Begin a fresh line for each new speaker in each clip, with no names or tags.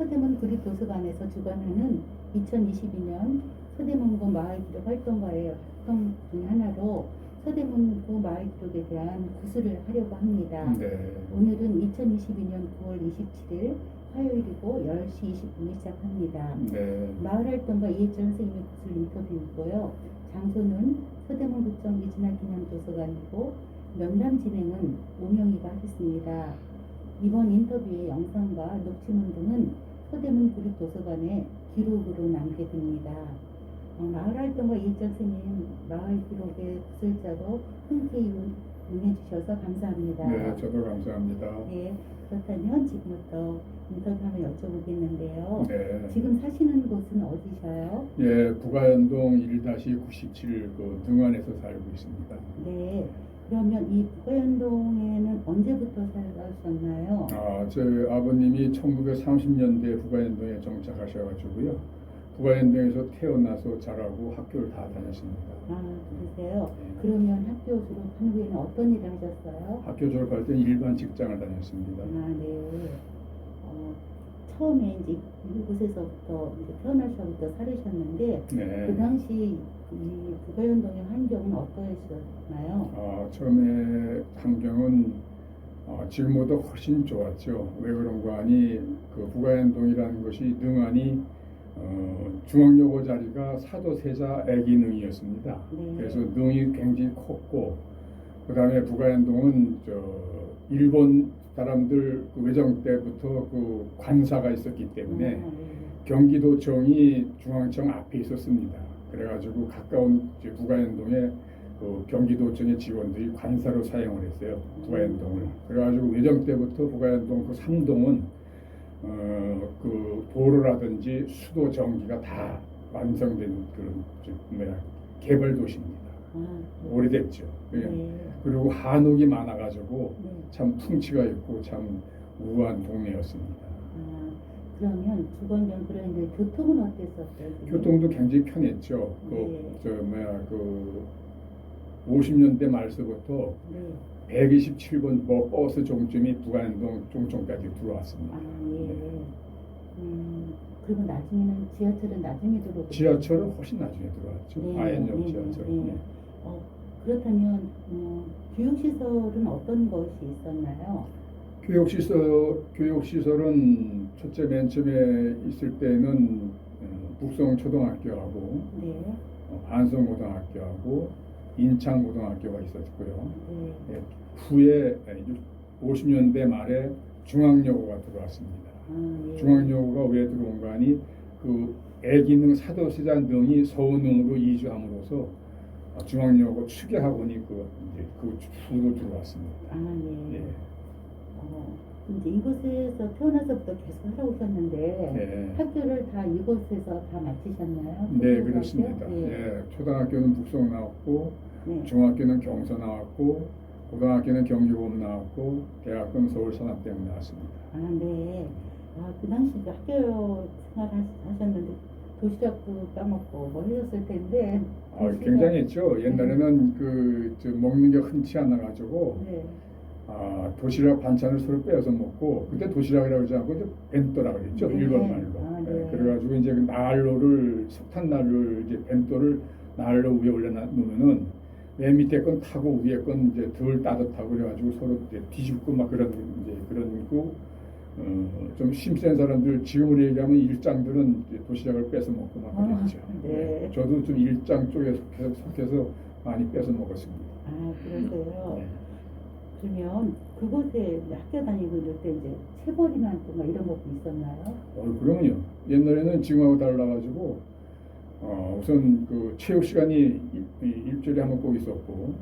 서대문 구립도서관에서 주관하는 2022년 서대문구 마을기록 활동가의 활동 중 하나로 서대문구 마을기록에 대한 구술을 하려고 합니다.
네.
오늘은 2022년 9월 27일 화요일이고 10시 20분에 시작합니다.
네.
마을활동가 이혜철 선생님의 구술 인터뷰이고요. 장소는 서대문구청 이진아 기념도서관이고 면담 진행은 오명희가 하겠습니다. 이번 인터뷰의 영상과 녹취문 등은 서대문 구립도서관에 기록으로 남게 됩니다. 마을활동가 이혜철 선생님 마을기록의 구술자로 흔쾌히 응해주셔서 감사합니다.
네, 저도 감사합니다.
네, 그렇다면 지금부터 인터뷰 한번 여쭤보겠는데요.
네.
지금 사시는 곳은 어디셔요?
예, 부가연동 1-97 그 등안에서 살고 있습니다.
네, 그러면 이 부가연동에는 언제부터 살아셨나요?
제 아버님이 1930년대 부가연동에 정착하셔가지고요. 부가연동에서 태어나서 자라고 학교를 다 다녔습니다.
아, 그러세요? 그러면 학교 졸업한 후에는 어떤 일을 하셨어요?
학교 졸업할 때 일반 직장을 다녔습니다.
아, 네. 처음에 이제 이곳에서부터 이제 태어나셔부터 살으셨는데
네.
그 당시 이 부가연동의 환경은 어떠셨나요?
처음에 환경은 지금보다 훨씬 좋았죠. 왜 그런가 하니 그 부가연동이라는 것이 능안이 중앙여고 자리가 사도세자 애기능이었습니다.
네.
그래서 능이 굉장히 컸고 그 다음에 부가연동은 일본 사람들 그 외정 때부터 그 관사가 있었기 때문에
네.
경기도청이 중앙청 앞에 있었습니다. 그래가지고 가까운 부가연동에 그 경기도청의 직원들이 관사로 사용을 했어요. 부가연동을. 그래가지고 외정 때부터 부가연동 그 3동은 그 도로라든지 수도 전기가 다 완성된 그런 개발 도시입니다. 오래됐죠.
네.
그리고 한옥이 많아가지고
네.
참 풍치가 있고 참 우아한 동네였습니다.
그러면 주거년 그런데 교통은 어땠었어요?
교통도 굉장히 편했죠.
네.
50년대 말서부터
네.
127번 버스 종점이 부가연동 종점까지 들어왔습니다.
예.
네.
그리고 나중에는 지하철은 나중에 들어오고
지하철은 훨씬 나중에 들어왔죠.
네.
아현역
네.
지하철.
네.
네.
그렇다면 교육시설은 어떤 것이 있었나요?
교육시설은 첫째 맨 처음에 있을 때는 북성초등학교하고
네.
반성고등학교하고 인창고등학교가 있었고요.
네.
후에 50년대 말에 중앙여고가 들어왔습니다.
예.
중앙여고가 왜 들어온가 하니 그 애기능 사도세자 능이 서운능으로 이주함으로써 중앙여고 추계학원이 그 후로 들어왔습니다.
네.
예.
이제 이곳에서 태어나서부터 계속 살아오셨는데
네.
학교를 다 이곳에서 다 마치셨나요?
네, 그렇습니다.
네.
예, 초등학교는 북성 나왔고,
네.
중학교는 경서 나왔고, 고등학교는 경기고음 나왔고, 대학교는 서울산업대학 나왔습니다.
네. 그 당시 이제 학교 생활 하셨는데 도시락도 까먹고 뭐 하셨을 텐데.
굉장했죠. 옛날에는 먹는 게 흔치 않아가지고,
네.
도시락 반찬을 서로 빼서 먹고, 그때 도시락이라고 하지 않고 벤또라고 그랬죠.
네.
일본 말로.
네.
그래가지고 이제 그 난로를, 석탄 난로를 이제 벤또를 난로 위에 올려놓으면은 맨 밑에 건 타고 위에 건 이제 덜 따뜻하고 그래가지고 서로 이제 뒤집고 막 그런 거. 좀 심센 사람들 지금으로 얘기하면 일장들은 이제 도시락을 뺏어 먹고 막 그랬죠.
네.
저도 좀 일장 쪽에 속해서 많이 뺏어 먹었습니다.
그러세요.
네.
그러면 그곳에 학교 다니고 이럴 때 이제 체벌이나 또 이런 것도 있었나요?
그러면요. 옛날에는 지금하고 달라가지고 우선 그 체육 시간이 일주일에 한 번 꼭 있었고,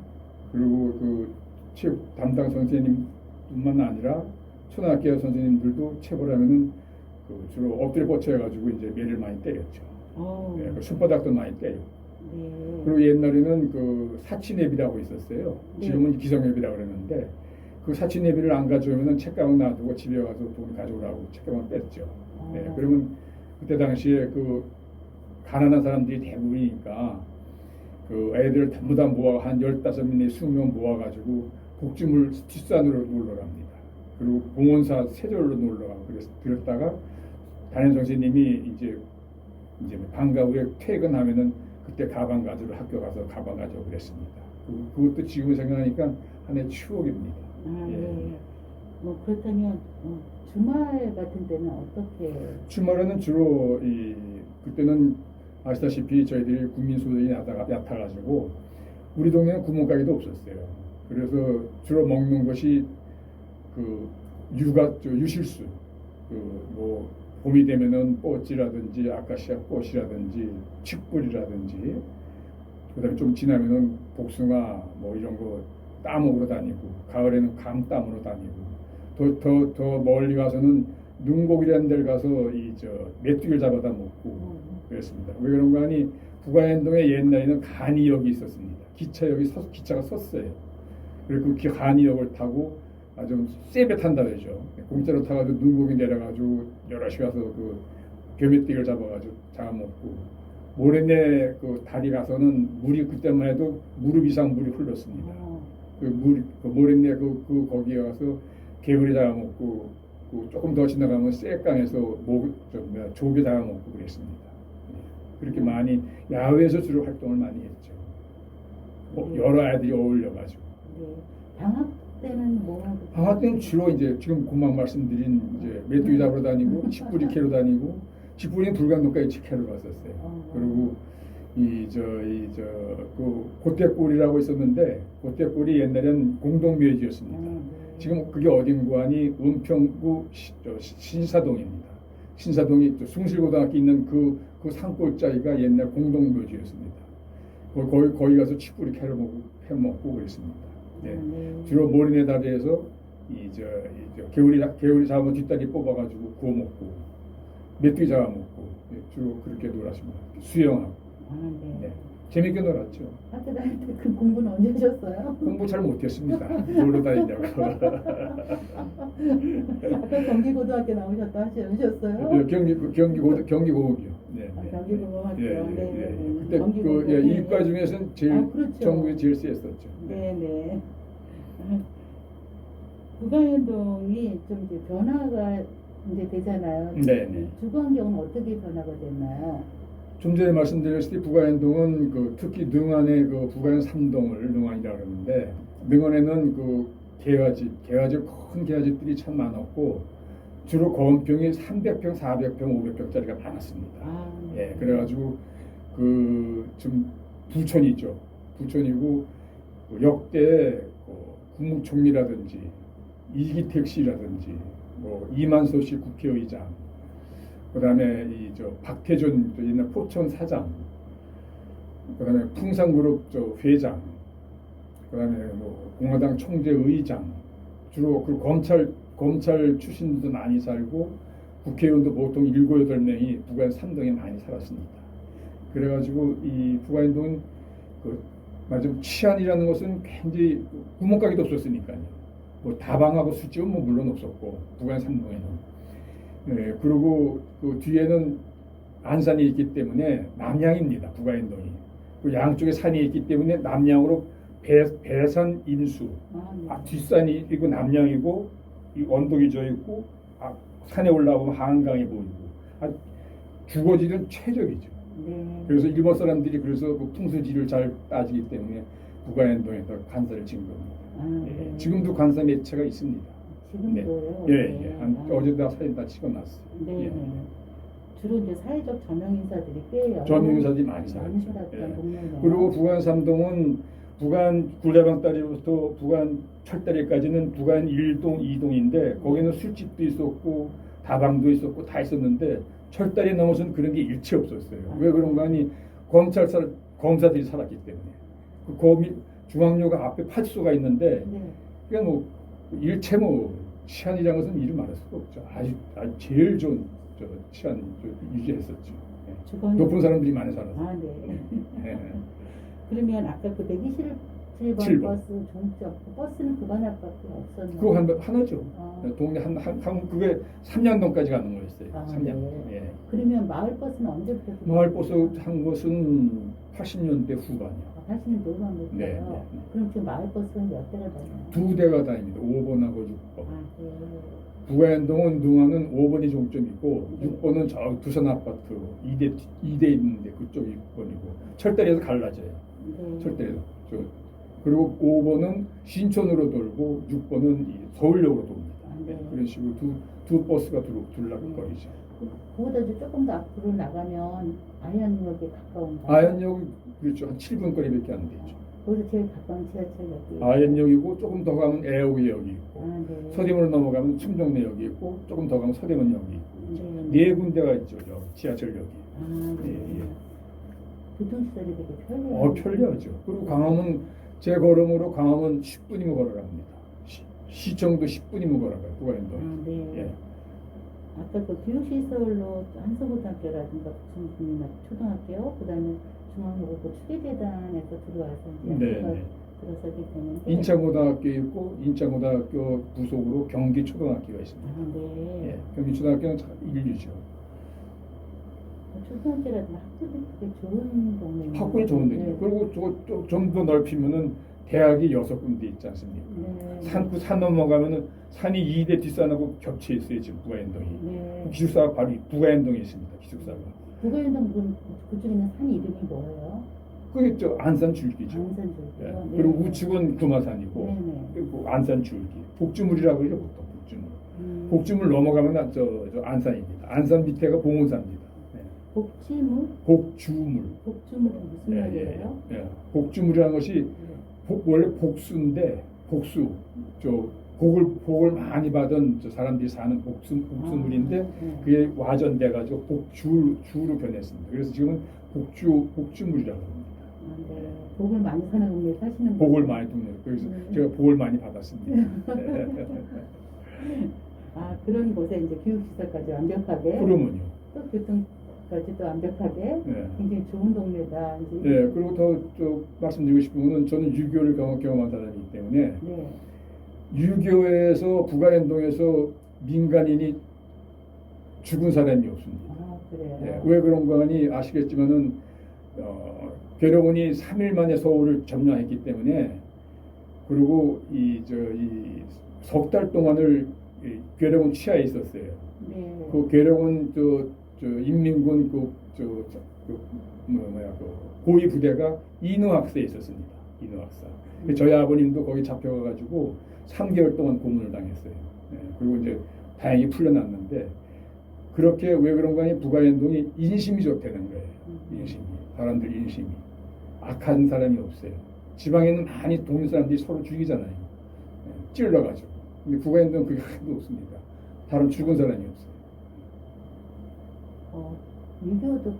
그리고 그 체육 담당 선생님뿐만 아니라 초등학교 선생님들도 체벌하면은 주로 엎드려 뻗쳐 해가지고 이제 매를 많이 때렸죠. 네, 그 손바닥도 많이 때리고.
네.
그리고 옛날에는 그 사치내비라고 있었어요.
네.
지금은 기성내비라고 그러는데 그 사치내비를 안 가져오면은 책가방 놔두고 집에 가서 돈 가져오라고 책가방 뺐죠. 네, 그러면 그때 당시에 그 가난한 사람들이 대부분이니까 그 애들 전부 다 모아 한 15명, 20명 모아가지고 복지물 뒷산으로 놀러 갑니다. 그리고 공원사 세절로 놀러 가고 그래서 들었다가 담임 선생님이 이제 방과 후에 퇴근하면은 그때 가방 가지러 학교 가서 가방 가져오고 그랬습니다. 그것도 지금 생각하니까 하나의 추억입니다.
아,
예.
네. 뭐 그렇다면 주말 같은 때는 어떻게?
주말에는 주로 그때는 아시다시피 저희들이 국민소득이 얕아가지고 우리 동네는 구멍가게도 없었어요. 그래서 주로 먹는 것이 그 유실수, 뭐 봄이 되면은 뽀찌라든지 아카시아 꽃이라든지 칡뿌리라든지, 그다음에 좀 지나면은 복숭아 뭐 이런 거 따먹으러 다니고, 가을에는 감 따먹으러 다니고, 더 멀리 가서는 능곡이라는 데를 가서 메뚜기를 잡아다 먹고 그랬습니다. 왜 그런가 하니 북한현동에 옛날에는 간이역이 있었습니다. 기차가 섰어요. 그리고 그 간이역을 타고 아주 세게 탄다 그러죠. 공짜로 타가지고 능곡에 내려가지고 여럿이 가서 그 gö메띠를 잡아가지고 잡아먹고, 모래내 그 다리 가서는 물이 그때만 해도 무릎 이상 물이 흘렀습니다. 그 모래내 거기에 가서 개구리 잡아먹고, 조금 더 지나가면 쇠강에서 조개 잡아먹고 그랬습니다. 그렇게 많이 야외에서 주로 활동을 많이 했죠. 여러 아이들이 어울려가지고.
네. 방학 때는 뭐?
방학 때는 주로 지금 금방 말씀드린 메뚜기 잡으러 다니고, 칡뿌리 캐러 다니고, 칡뿌리는 불광동까지 캐러 갔었어요. 그리고 그 고대골이라고 있었는데, 고대골이 옛날엔 공동묘지였습니다. 지금 그게 어딘가 하니 은평구 신사동입니다. 신사동이 숭실고등학교 있는 그 산골짜기가 옛날 공동묘지였습니다. 거기 가서 칡뿌리 캐먹고 그랬습니다. 네. 주로 모래내 다리에서 개구리 잡으면 뒷다리 뽑아가지고 구워 먹고, 메뚜기 잡아 먹고, 주로 그렇게 놀았습니다. 수영하고.
네.
재밌게 놀았죠.
학교 다닐 때 그 공부는 언제 하셨어요?
공부 잘 못했습니다. 놀러 다니냐고.
아까 경기고등학교 나오셨다 하셨어요?
경기고등학교. 네.
경기고등학교. 네.
그때 이과 중에서는
그렇죠.
전국에 제일 셌었죠.
네네. 북한현동이 좀 이제 변화가 이제 되잖아요.
네네.
주거 환경은 어떻게 변화가 됐나요?
좀 전에 말씀드렸듯이 북한현동은 특히 능안의 북한 3동을 능안이라고 그러는데, 능안에는 큰 개화집들이 참 많았고, 주로 거원평이 300평, 400평, 500평짜리가 많았습니다. 예, 그래가지고 좀 부촌이죠. 부촌이고, 역대 국무총리라든지 이기택 씨라든지 뭐 이만소 씨 국회의장, 그다음에 박태준 옛날 포천 사장, 그다음에 풍산그룹 회장, 그다음에 뭐 공화당 총재 의장, 주로 그 검찰 출신들도 많이 살고, 국회의원도 보통 7, 8명이 북한 3동에 많이 살았습니다. 그래가지고 이 북한현동은 말하자면 치안이라는 것은 굉장히 구멍가게도 없었으니까요. 뭐 다방하고 술집은 뭐 물론 없었고, 북한 3동에는. 네, 그리고 그 뒤에는 안산이 있기 때문에 남양입니다. 북한현동이. 그 양쪽에 산이 있기 때문에 남양으로 배산 인수. 뒷산이 있고 남양이고, 이 언덕이 져 있고, 산에 올라오면 한강이 보이고, 주거지는 최적이죠.
네.
그래서 일본 사람들이 그 풍수지를 잘 따지기 때문에 북한현동에서 관사를 진 겁니다.
네.
지금도 관사 매체가 있습니다.
지금도요?
네. 어제다 사진 다 찍어놨어요.
네.
예.
주로 이제 사회적 저명 인사들이 꽤
저명 인사들이 많이 살았죠.
살았던 동네네요.
그리고 북한 3동은 북한 굴레방다리부터 북한 철다리까지는 북한 1동, 2동인데, 거기는 술집도 있었고 다방도 있었고 다 있었는데, 철다리 넘어서는 그런 게 일체 없었어요. 왜 그런가 하니 검사들이 살았기 때문에. 중앙역 앞에 파출소가 있는데, 그냥 뭐 일체 치안이라는 것은 이루 말할 수가 없죠. 아주 제일 좋은 치안 유지했었죠. 높은 사람들이 많이 살았어요.
네. 그러면 아까 그 127번
7번.
버스 종점, 버스는 그거 하나밖에 없었나요?
그거 하나죠. 동네 그게 삼양동까지 가는 거였어요. 삼양.
네.
예.
그러면 마을 버스는 언제부터?
마을 버스 한 것은 80년대 후반이요.
80년 후반부터요?
네.
그럼 지금 마을 버스는 몇 대가 다녀요?
2대가 다닙니다. 5번하고 6번.
네.
부가현동은 능화는 5번이 종점이고
네.
6번은 저 두산 아파트 2대 있는데 그쪽 6번이고 철다리에서 갈라져요.
네.
철다리에서. 그리고 5번은 신촌으로 돌고 6번은 서울역으로 돕니다.
네.
그런 식으로 두 버스가 둘락거리죠.
그보다도 조금 더 앞으로 나가면 아현역에 가까운가요?
아현역 그렇죠. 한 7분 거리밖에 안 되죠.
거기서 제일 가까운 지하철역이
아현역이고 조금 더 가면 애호역이 있고
네.
서대문을 넘어가면 충정래역이 있고 조금 더 가면 서대문역이 있고
네.
네 군데가 있죠. 저 지하철역이.
네.
예.
교통시설이 되게 편해요.
편리하죠. 그리고 강화문 제 걸음으로 강화문 10분이면 걸어갑니다. 시청도 10분이면 걸어가요. 부가현동.
네.
예.
아까 그 교육시설로 한서고등학교라든가 북성중이나 초등학교, 그다음에 중앙로고 추계재단에서 들어와서 이제
네,
학교가
네.
들어서게 되는데
인천고등학교 있고 인천고등학교 부속으로 경기초등학교가 있습니다.
네.
예. 경기초등학교는 인류죠.
초등학교라든가 학교도 되게 좋은 동네.
학군이 좋은데
네.
그리고 좀 더 넓히면은 대학이 6군데 있지 않습니까?
네.
산 넘어가면은 산이 2대 뒷산하고 겹쳐 있어요. 지금 부가현동이.
네.
기숙사가 바로 부가현동에 있습니다. 기숙사가.
부가현동 그쪽에 있는 산 이름이 뭐예요?
그게 저 안산 줄기죠.
안산줄기요.
예.
네.
그리고 우측은 금화산이고
네네.
그리고 안산 줄기. 복주물이라고 그러죠. 보통 복주물.
음.
복주물 넘어가면 저 안산입니다. 안산 밑에가 봉온산입니다. 네.
복지물?
복주물.
복주물은 무슨 말이에요?
예. 복주물이라는 것이
네.
원래 복수인데 복수 저 복을 많이 받은 저 사람들이 사는 복수물인데
네.
그게 와전돼 가지고 복주로 변했습니다. 그래서 지금은 복주물이라고 합니다.
네. 복을 많이 사는 분이 사시는
복을
분이요.
많이 듣는 그래서
네.
제가 복을 많이 받았습니다.
아, 그런 곳에 이제 교육시설까지 완벽하게
그러면요.
또 교통까지 또 완벽하게
네.
굉장히 좋은 동네다. 이제
네, 그리고 더 말씀드리고 싶은 거는 저는 유교를 경험한 사람이기 때문에
네.
유교에서 부가현동에서 민간인이 죽은 사람이 없습니다.
아, 그래요.
예, 왜 그런가 하니 아시겠지만은 괴력원이 3일 만에 서울을 점령했기 때문에 그리고 이 석 달 동안을 괴력원 치하에 있었어요.
네.
그 괴력원 저 인민군 고위 부대가 인후학사에 있었습니다. 인후학사. 저희 아버님도 거기 잡혀가가지고 3개월 동안 고문을 당했어요. 예, 그리고 이제 다행히 풀려났는데 그렇게 왜 그런가 하니 부가현동이 인심이 좋다는 거예요. 인심이. 사람들 인심이. 악한 사람이 없어요. 지방에는 많이 동네 사람들이 서로 죽이잖아요. 예, 찔러가지고. 근데 부가현동은 그게 하나도 없습니다. 다른 죽은 사람이 없어요.
유교도 그거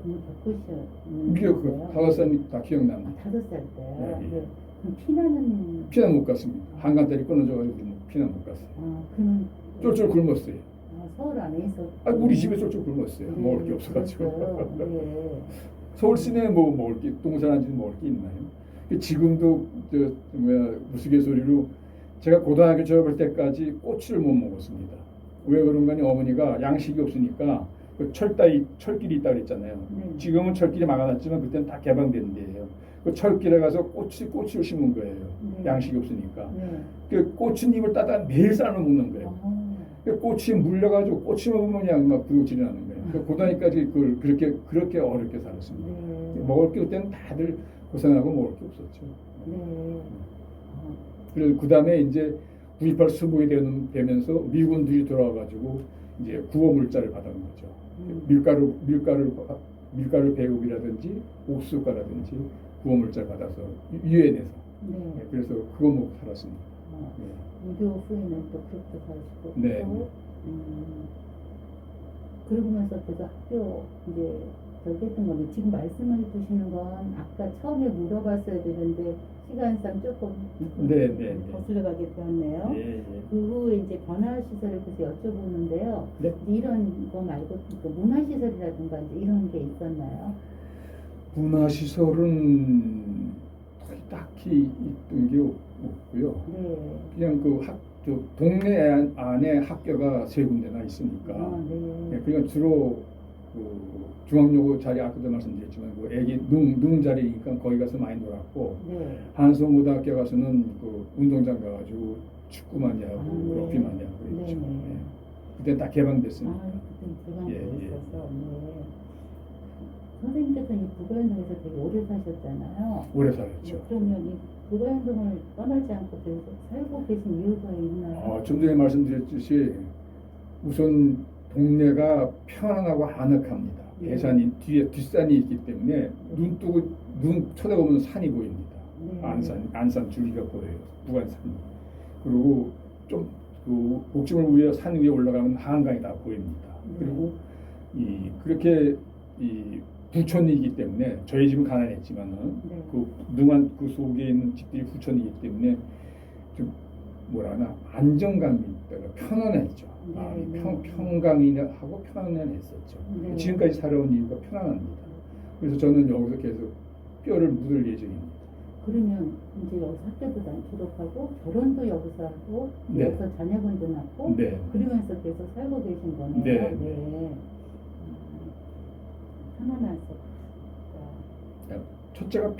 겪으셨는
유교 그
거예요?
5살 다 기억납니다.
5살 때요?
네, 예.
네. 그럼 피나는
피난 못 갔습니다. 한간다리 끊어져가지고 피난 못 갔어요.
그러면
쫄쫄 굶었어요.
서울 안에 있었.
우리 집에 쫄쫄 굶었어요. 먹을 게 없어가지고.
네.
서울 시내에 뭐 먹을 게 동산한지 먹을 게 있나요? 지금도 우스갯소리로 제가 고등학교 졸업할 때까지 꼬치를 못 먹었습니다. 왜 그런가 하니 어머니가 양식이 없으니까 그 철길이 있다고 그랬잖아요.
네.
지금은 철길이 막아놨지만 그때는 다 개방된 데예요. 그 철길에 가서 꼬치를 심은 거예요.
네.
양식이 없으니까.
네.
그 꼬치잎을 따다 매일 삶아 먹는 거예요. 그 꼬치 물려가지고 꼬치 먹으면 그냥 막 구역질이 나는 거예요. 그 고등학교까지 그렇게 어렵게 살았습니다.
네.
먹을 게 그때는 다들 고생하고 먹을 게 없었죠.
네.
그래서 그 다음에 이제 9.28 수복이 되면서 미군들이 들어와가지고 이제 구호물자를 받은 거죠. 밀가루 배급이라든지 옥수가라든지 구호물자를 받아서 유엔에서.
네.
그래서 그거 먹고 살았습니다.
유교 후에는 또 그렇게 살시고.
네.
그러면서 계속 학교 이제 저기 했던 건데 지금 말씀해 주시는 건 아까 처음에 물어봤어야 되는데 시간상 조금
네.
거슬러 가게 되었네요.
예.
그 후에 이제 변화시설을 그래서 여쭤보는데요.
네.
이런 거 말고 또 문화시설이라든가 이제 이런 게 있었나요?
문화시설은 딱히 있던 게 없고요.
네.
그냥 동네 안에 학교가 3군데나 있으니까.
네.
그냥 주로 중앙여고 자리 아까도 말씀드렸지만 애기 능 자리니까 거기 가서 많이 놀았고
네.
한성고등학교 가서는 운동장 가가지고 축구 많이 하고
네.
럭비 많이 하고 그랬죠.
네.
네. 그때 다 개방됐습니다.
그때
예, 예.
개방되었어서 네. 선생님께서 이 부가연동에서 되게 오래 사셨잖아요.
오래 살았죠.
그러면 이 부가연동을 떠나지 않고 계속 살고 계신 이유가 있나요?
좀 전에 말씀드렸듯이 우선 동네가 편안하고 아늑합니다.
네.
배산이 뒤에 뒷산이 있기 때문에 눈 쳐다보면 산이 보입니다.
네.
안산 줄기가 보여요. 부관산. 그리고 좀 그 옥지물 위에 산 위에 올라가면 한강이 다 보입니다.
네.
그리고 그렇게 이 부촌이기 때문에 저희 집은 가난했지만은
네.
그 능한 그 속에 있는 집들이 부촌이기 때문에 좀 뭐라 하나 안정감이 있다가 편안했죠.
네,
마음이
네.
평강하고 편안했었죠.
네.
지금까지 살아온 이유가 편안합니다. 그래서 저는 여기서 계속 뼈를 묻을 예정입니다.
그러면 이제 여기서 학교도 다 졸업하고 결혼도 여기서 하고
네.
여기서 자녀분도 낳고
네.
그러면서 계속 살고 계신 거네요.
네.
편안하죠.
첫째가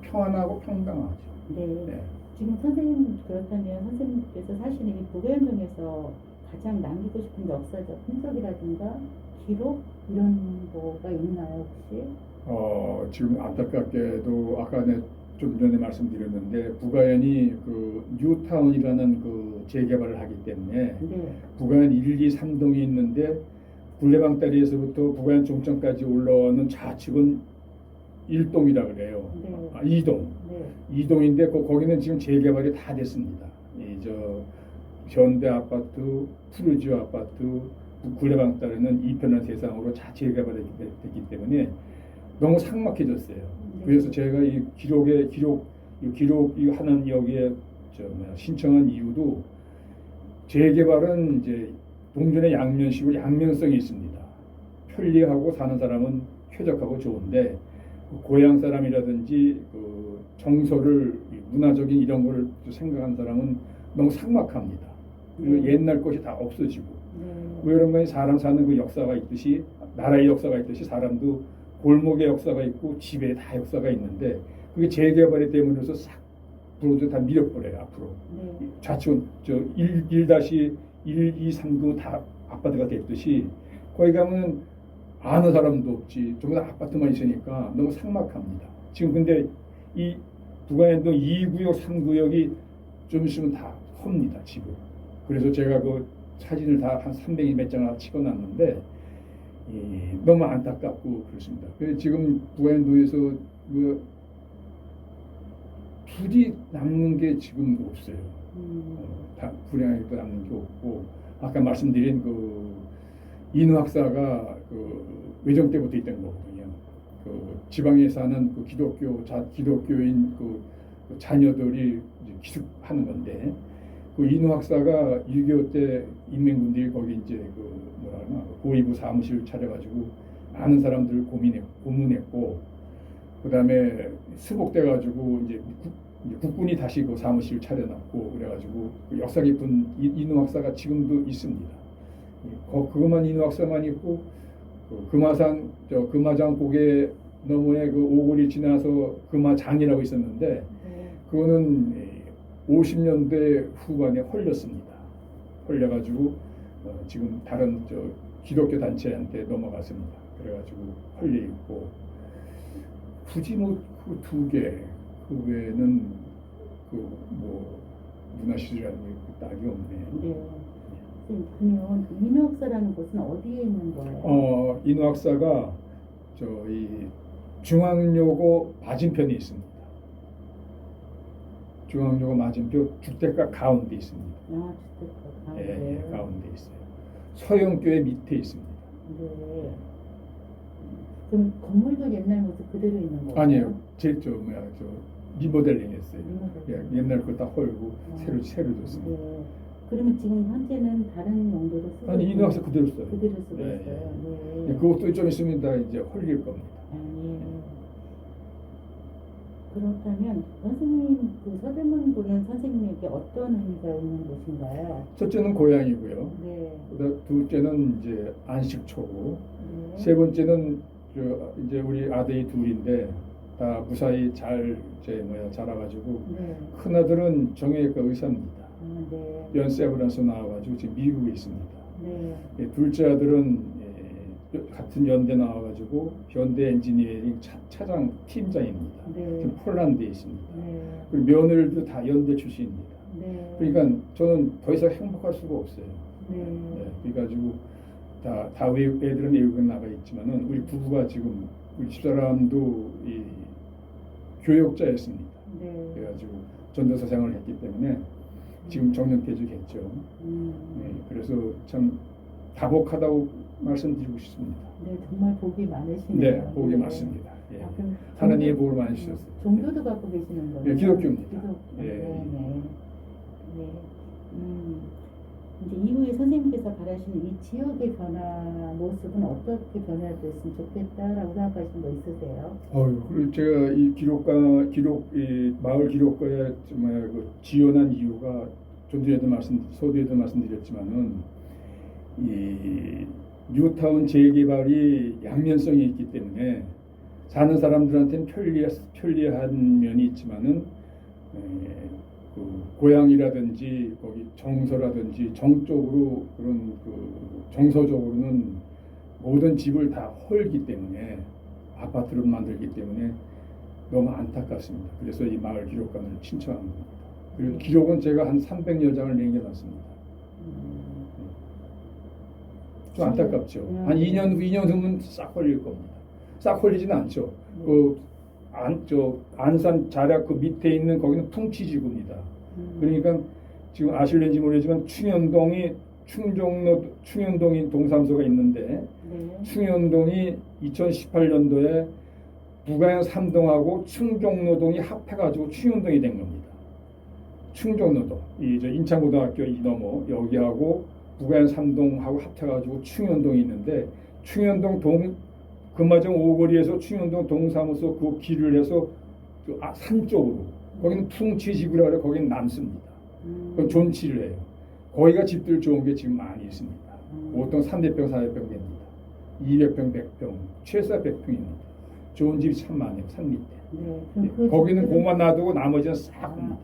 평안하고 평강하죠.
네.
네.
지금 선생님 그렇다면 선생님께서 사실은 이 부가연동에서 가장 남기고 싶은 역사적 흔적이라든가 기록 이런 거가 있나요 혹시?
지금 안타깝게도 아까 좀 전에 말씀드렸는데 부가연이 그 뉴타운이라는 그 재개발을 하기 때문에
네.
부가연 1, 2, 3동이 있는데 굴레방다리에서부터 부가연 종점까지 올라오는 좌측은 1동이라 그래요.
네.
2동.
네.
2동인데 거기는 지금 재개발이 다 됐습니다. 현대 아파트, 푸르지오 아파트, 굴레방다리는 이편한 세상으로 다 재개발이 됐기 때문에 너무 삭막해졌어요.
네.
그래서 제가 이 기록 하는 여기에 신청한 이유도 재개발은 이제 동전의 양면식으로 양면성이 있습니다. 편리하고 사는 사람은 쾌적하고 좋은데 고향 사람이라든지 그 정서를 문화적인 이런 거를 생각하는 사람은 너무 삭막합니다. 그리고 옛날 것이 다 없어지고
네.
왜 그런가 사람 사는 그 역사가 있듯이 나라의 역사가 있듯이 사람도 골목의 역사가 있고 집에 다 역사가 있는데 그게 재개발이 되면서 싹 부러져 다 밀어버려요 앞으로.
네.
좌측은 1-1, 2, 3도 다 아파트가 됐듯이 거기 가면 아는 사람도 없지 전부 다 아파트만 있으니까 너무 삭막합니다. 지금 근데 이 부가연동 2구역, 3구역이 좀 있으면 다 헙니다 집을. 그래서 제가 그 사진을 다 한 300이 몇 장을 찍어놨는데 너무 안타깝고 그렇습니다. 그래서 지금 부가연동에서 둘이 남는 게 지금 없어요. 다 불량하게 남는 게 없고 아까 말씀드린 그 인후 학사가 그 외정 때부터 있던 거거든요. 그 지방에 사는 그 기독교인 그 자녀들이 이제 기숙하는 건데 그 인후 학사가 6.25 때 인민군들이 거기 이제 그 뭐라 하나 고위부 사무실 차려가지고 많은 사람들을 고문했고 그다음에 수복돼가지고 이제 국군이 다시 그 사무실 차려놨고 그래가지고 그 역사 깊은 인후 학사가 지금도 있습니다. 그것만 인후 학사만 있고 그 금화장 고개 너머에 그 오골이 지나서 금화장이라고 있었는데 그거는 50년대 후반에 헐렸습니다. 헐려가지고 지금 다른 기독교 단체한테 넘어갔습니다. 그래가지고 헐려 있고 굳이 뭐 그 두 개 그 외에는 그 뭐 문화시설이라는 게 딱이 없네요.
네. 그러면 인후학사라는 곳은 어디에 있는 거예요?
인후학사가 저희 중앙여고 맞은편에 있습니다. 중앙여고 맞은편 주택가 가운데 있습니다.
아, 주택가 가운데.
예, 가운데 있어요. 서영교회 밑에 있습니다.
네. 그럼 건물도 옛날 모습 그대로 있는 거예요?
아니에요. 리모델링했어요.
리모델링.
예, 옛날 거 다 헐고 새로 줬습니다.
네. 그러면 지금 현재는 다른 용도로 쓰고
아니 인후학사 그대로 써요.
그대로 쓰고
예,
있어요.
예.
네.
그것도 좀 있으면 다 이제 헐릴 겁니다.
예. 그렇다면 선생님 그 서대문구는 선생님에게 어떤 의미가 있는 곳인가요?
첫째는 고향이고요.
네.
둘째는 이제 안식처고,
네.
세 번째는 이제 우리 아들이 둘인데 다 무사히 잘 자라가지고
네.
큰 아들은 정형외과 의사입니다.
네.
연세브란스 나와가지고 지금 미국에 있습니다.
네.
예, 둘째 아들은 같은 연대 나와가지고 현대 엔지니어링 차장 팀장입니다.
네.
지금 폴란드에 있습니다.
네.
그리고 며느리도 다 연대 출신입니다.
네.
그러니까 저는 더 이상 행복할 수가 없어요.
네.
그래가지고 다 외국 애들은 외국에 나가 있지만은 우리 부부가 지금 우리 집사람도 이 교역자였습니다.
네.
그래가지고 전도사 생활을 했기 때문에 지금 정년퇴직했죠. 네, 그래서 참 다복하다고 말씀드리고 싶습니다.
네, 정말 복이 많으시네요.
네, 복이
네.
많습니다. 예.
아, 그럼
하나님의
종교-
복을 많이 주셨어요.
종교도 갖고 계시는 거예요?
네, 기독교입니다.
기독.
예.
네, 네. 네. 이제 이후에 선생님께서 바라시는 이 지역의 변화 모습은 어떻게 변화됐으면 좋겠다라고 생각하시는 거 있으세요?
그리고 제가 이 이 마을 기록가에 정말 그 지원한 이유가 좀 전에도 서두에도 말씀드렸지만은 이 뉴타운 재개발이 양면성이 있기 때문에 사는 사람들한테는 편리한 면이 있지만은 그 고향이라든지 거기 정서라든지 정적으로 그런 그 정서적으로는 모든 집을 다 헐기 때문에 아파트를 만들기 때문에 너무 안타깝습니다. 그래서 이 마을 기록관을 신청한 겁니다. 그리고 기록은 제가 한 300여 장을 남겨놨습니다. 좀 안타깝죠. 한 2년 후면 싹 헐릴 겁니다. 싹 헐리지는 않죠. 안산 자략 그 밑에 있는 거기는 풍치지구입니다. 그러니까 지금 아실는지 모르지만 충현동이 동사무소가 있는데
네.
충현동이 2018년도에 부가현 3동하고 충정로동이 합해가지고 충현동이 된 겁니다. 충정로동 이 인천고등학교 이 넘어 여기하고 부가현 3동하고 합해가지고 충현동이 있는데 충현동 금마정 오거리에서 충현동 동사무소 그 길을 해서 산 쪽으로 거기는 풍치지구라 그래 거기는 남습니다. 그건 존치를 해요. 거기가 집들 좋은 게 지금 많이 있습니다. 보통 300평, 400평 됩니다. 200평, 100평, 최소 100평입니다. 좋은 집이 참 많아요. 산 밑에.
네. 그럼 그
거기는
집들은-
공만 놔두고 나머지는 싹 옵니다.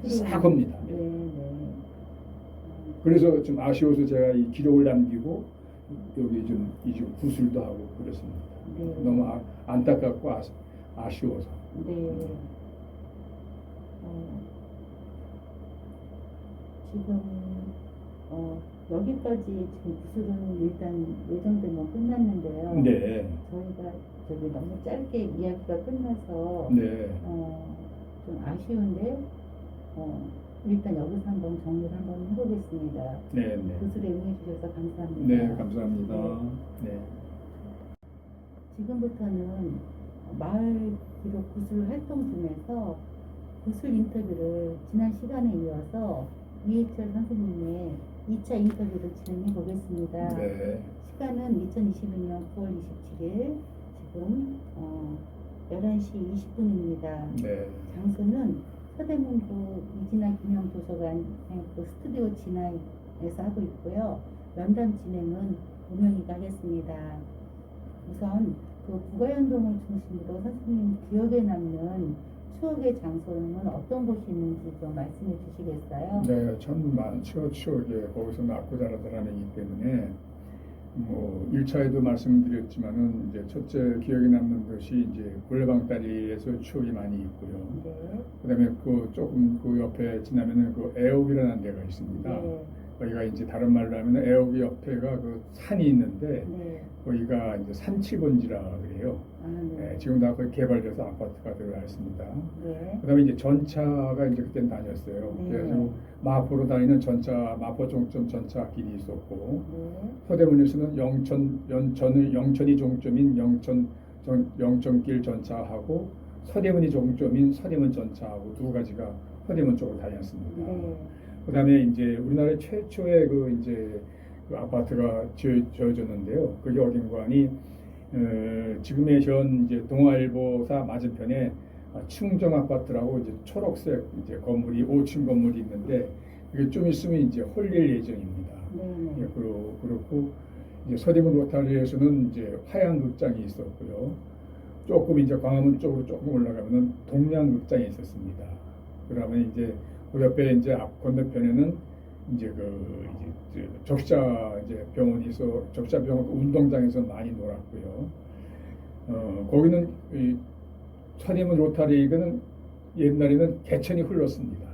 싹 옵니다.
네, 네.
그래서 좀 아쉬워서 제가 이 기록을 남기고 여기 좀 이제 구술도 하고 그렇습니다.
네.
너무 안타깝고 아쉬워서.
네. 지금 여기까지 지금 구슬은 일단 예정된 건 끝났는데요.
네.
저희가 너무 짧게 이야기가 끝나서
네.
좀 아쉬운데 일단 여기서 한번 정리를 한번 해보겠습니다.
네. 네.
구슬에 응해주셔서 감사합니다.
네, 감사합니다. 네.
지금부터는 마을 기록 구슬 활동 중에서 구슬 인터뷰를 지난 시간에 이어서 이해철 선생님의 2차 인터뷰를 진행해 보겠습니다.
네.
시간은 2022년 9월 27일 지금 11시 20분입니다.
네.
장소는 서대문구 이진아 기념도서관 그 스튜디오 진화에서 하고 있고요. 면담 진행은 오명이가 하겠습니다. 우선 그 부가연동을 중심으로 선생님 기억에 남는 추억의 장소는 어떤 곳이 있는지 좀 말씀해 주시겠어요?
네, 참 많죠. 추억에 거기서 낳고 자란 사람이기 때문에 1차에도 말씀드렸지만은 이제 첫째 기억에 남는 것이 이제 굴레방다리에서 추억이 많이 있고요.
네.
그다음에 그 조금 그 옆에 지나면은 그 애옥이라는 데가 있습니다.
네.
거기가 이제 다른 말로 하면 애옥 옆에가 그 산이 있는데
네.
거기가 이제 산치본지라 그래요.
아, 네.
네, 지금 다 거의 개발돼서 아파트가 들어가 있습니다.
네.
그다음에 이제 전차가 이제 그때 다녔어요.
네.
그래서 마포로 다니는 전차, 마포 종점 전차 길이 있었고
네.
서대문에서는 영천이 종점인 영천길 전차하고 서대문이 종점인 서대문 전차하고 두 가지가 서대문 쪽으로 다녔습니다.
네.
그다음에 이제 우리나라 최초의 그 아파트가 지어졌는데요. 그게 어딘가 하니 지금의 현 이제 동아일보사 맞은편에 충정 아파트라고 이제 초록색 이제 건물이 5층 건물이 있는데 이게 좀 있으면 이제 홀릴 예정입니다.
네.
예, 그렇고 이제 서대문 로타리에서는 이제 화양극장이 있었고요. 조금 이제 광화문 쪽으로 조금 올라가면은 동양극장이 있었습니다. 그러면 이제 그 옆에 이제 앞 건너편에는 이제 이제 적시자 이제 병원이 있어 적시자 병원 운동장에서 많이 놀았고요. 거기는 이 천이문 로타리는 옛날에는 개천이 흘렀습니다.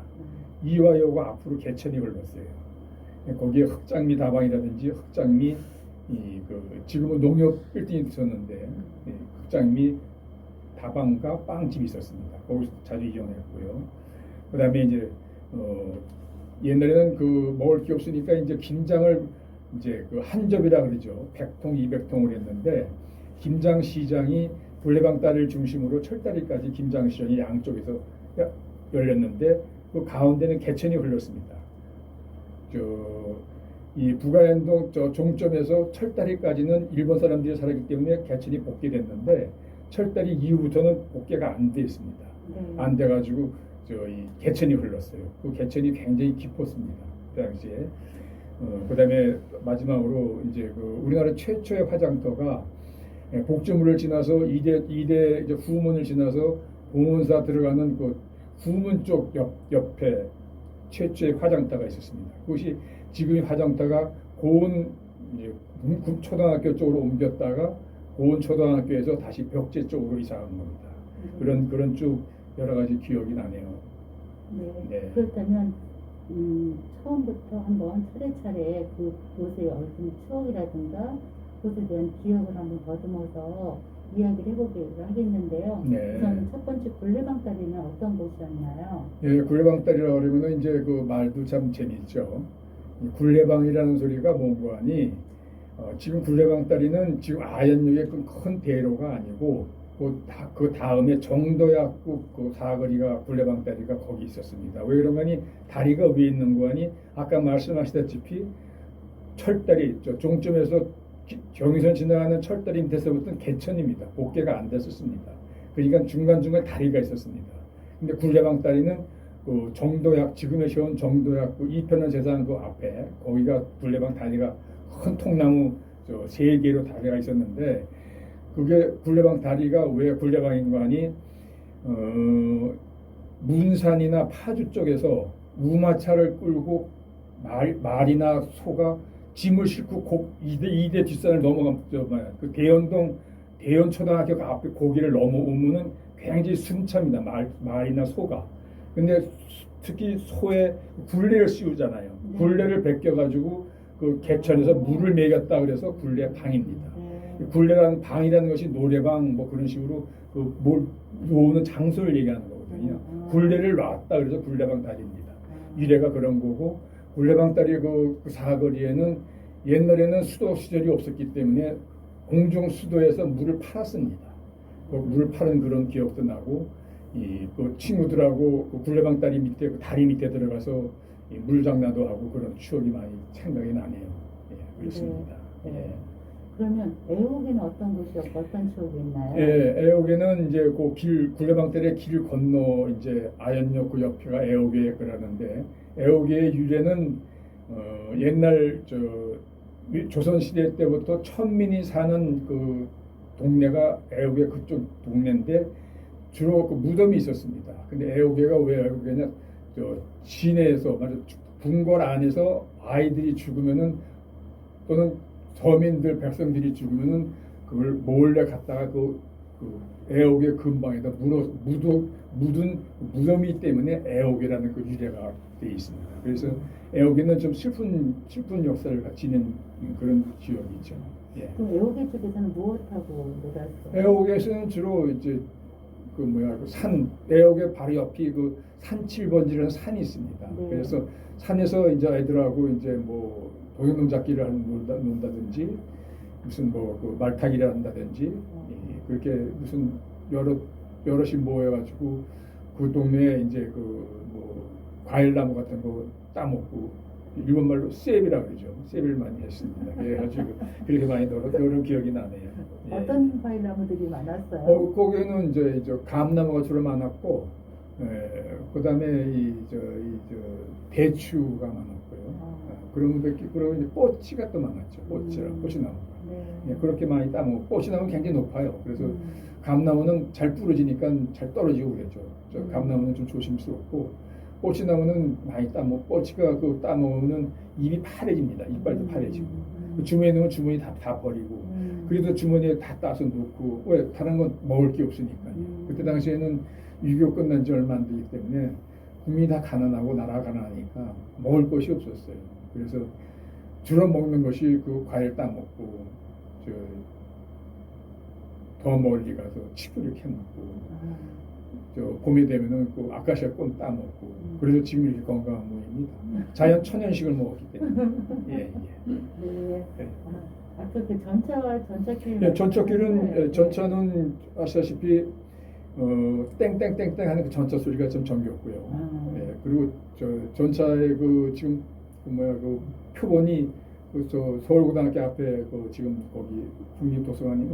이화여고 앞으로 개천이 흘렀어요. 거기에 흑장미 다방이라든지 흑장미 지금은 농협 빌딩이 있었는데 흑장미 다방과 빵집이 있었습니다. 거기서 자주 이용했고요. 그다음에 이제 옛날에는 먹을 게 없으니까 이제 김장을 이제 한 접이라 그러죠. 100통, 200통을 했는데 김장 시장이 불레방다리를 중심으로 철다리까지 김장 시장이 양쪽에서 열렸는데 그 가운데는 개천이 흘렀습니다. 이 부가현동 종점에서 철다리까지는 일본 사람들이 살았기 때문에 개천이 복개됐는데 철다리 이후부터는 복개가 안 돼 있습니다. 안 돼가지고 이 개천이 흘렀어요. 그 개천이 굉장히 깊었습니다. 그 당시에. 그다음에 마지막으로 이제 우리나라 최초의 화장터가 복주문을 지나서 이대 이제 후문을 지나서 공원사 들어가는 후문 쪽 옆에 최초의 화장터가 있었습니다. 그것이 지금의 화장터가 고은 초등학교 쪽으로 옮겼다가 고은 초등학교에서 다시 벽제 쪽으로 이사한 겁니다. 그런 쭉 여러 가지 기억이 나네요.
네. 그렇다면 처음부터 한번 차례차례 그곳의 어떤 추억이라든가 그것에 대한 기억을 한번 더듬어서 이야기를 해보기로 하겠는데요.
네.
우선 첫 번째 굴레방다리는 어떤 곳이었나요?
예, 굴레방다리라고 그러면 이제 그 말도 참 재미있죠. 이 굴레방이라는 소리가 뭔고 하니 지금 굴레방다리는 지금 아현역의 큰 대로가 아니고 그 다음에 정도약국 사거리가 굴레방다리가 거기 있었습니다. 왜 그런가 하니 다리가 위에 있는 거 하니 아까 말씀하시다시피 철다리 종점에서 경의선 지나가는 철다리 밑에서부터는 개천입니다. 복개가 안 됐었습니다. 그러니까 중간중간 다리가 있었습니다. 근데 굴레방다리는 정도약 지금의 시원 정도약구 이편은 세상 앞에 거기가 굴레방 다리가 큰 통나무 3개로 다리가 있었는데 그게 굴레방 다리가 왜 굴레방인가 하니 문산이나 파주 쪽에서 우마차를 끌고 말이나 소가 짐을 싣고 이대 뒷산을 넘어가면 대연초등학교 앞에 고기를 넘어오면은 굉장히 숨찹니다. 말이나 소가. 근데 특히 소에 굴레를 씌우잖아요.
네. 굴레를
벗겨가지고 그 개천에서 물을 먹였다 그래서 굴레방입니다. 굴레라는 방이라는 것이 노래방 그런 식으로 뭘 놓는 장소를 얘기하는 거거든요. 굴레를 놨다 그래서 굴레방 다리입니다. 유래가 그런 거고 굴레방 다리 그 사거리에는 옛날에는 수도 시절이 없었기 때문에 공중 수도에서 물을 팔았습니다. 물을 파는 그런 기억도 나고 그 친구들하고 굴레방 다리 밑에 다리 밑에 들어가서 물장난도 하고 그런 추억이 많이 생각이 나네요. 예, 그렇습니다.
네.
예.
그러면 애옥에는 어떤 곳이었고 어떤 추억이 있나요?
예, 애옥에는 이제 굴레방 다리 길 건너 이제 아현역 그 옆에가 애옥에 그러는데 애옥의 유래는 옛날 조선 시대 때부터 천민이 사는 그 동네가 애옥의 그쪽 동네인데 주로 무덤이 있었습니다. 근데 애옥에가 왜 애옥에냐 시내에서 궁궐 안에서 아이들이 죽으면은 또는 서민들 백성들이 죽으면은 그걸 몰래 갖다가 애옥의 근방에다 묻은 무덤이 때문에 애옥이라는 그 유래가 되어 있습니다. 그래서 애옥에는 좀 슬픈 역사를 지닌 그런 지역이 있죠. 예.
그럼 애옥의 쪽에서는 무엇하고 놀았어요?
애옥에서는 주로 이제 애옥의 바로 옆이 산 7번지라는 산이 있습니다.
네.
그래서 산에서 이제 애들하고 이제 도용농잡기를 논다든지 무슨 말타기를 한다든지 그렇게 무슨 여럿이 모여가지고 그 동네에 이제 과일나무 같은 거 따먹고 일본 말로 쎄비라 그러죠. 쎄비를 많이 했습니다. 그래가지고 그렇게 많이 놀은 기억이 나네요. 예.
어떤 과일나무들이 많았어요?
거기는 이제 감나무가 주로 많았고, 그다음에 대추가 많았고요. 그리고 이제 뽀치가 또 많았죠. 뽀치나무가.
네.
예, 그렇게 많이 따먹고 뽀치나무는 굉장히 높아요. 그래서 감나무는 잘 부러지니까 잘 떨어지고 그랬죠. 감나무는 좀 조심스럽고 뽀치나무는 많이 뽀치가 그 따먹으면 입이 파래집니다. 이빨도 파래지고. 그 주머니에 넣으면 주머니 다 버리고. 그래도 주머니에 다 따서 넣고. 왜? 다른 건 먹을 게 없으니까요. 그때 당시에는 6.25 끝난 지 얼마 안 되기 때문에 국민이 다 가난하고 나라가 가난하니까 먹을 것이 없었어요. 그래서 주로 먹는 것이 그 과일 따먹고 더 멀리 가서 치부를 캐먹고 봄이 되면은 그 아카시아 꽃 따먹고 그래서 지금 이렇게 건강한 모입니다. 자연 천연식을 먹었기 때문에. 예, 예.
네.
네.
아까 그 전차길.
예, 전차길은 전차는 아시다시피 땡땡땡땡 하는 그 전차 소리가 좀 정겹고요. 예, 그리고 전차의 그 지금 그 표본이 저 서울고등학교 앞에 그 지금 거기 국립도서관이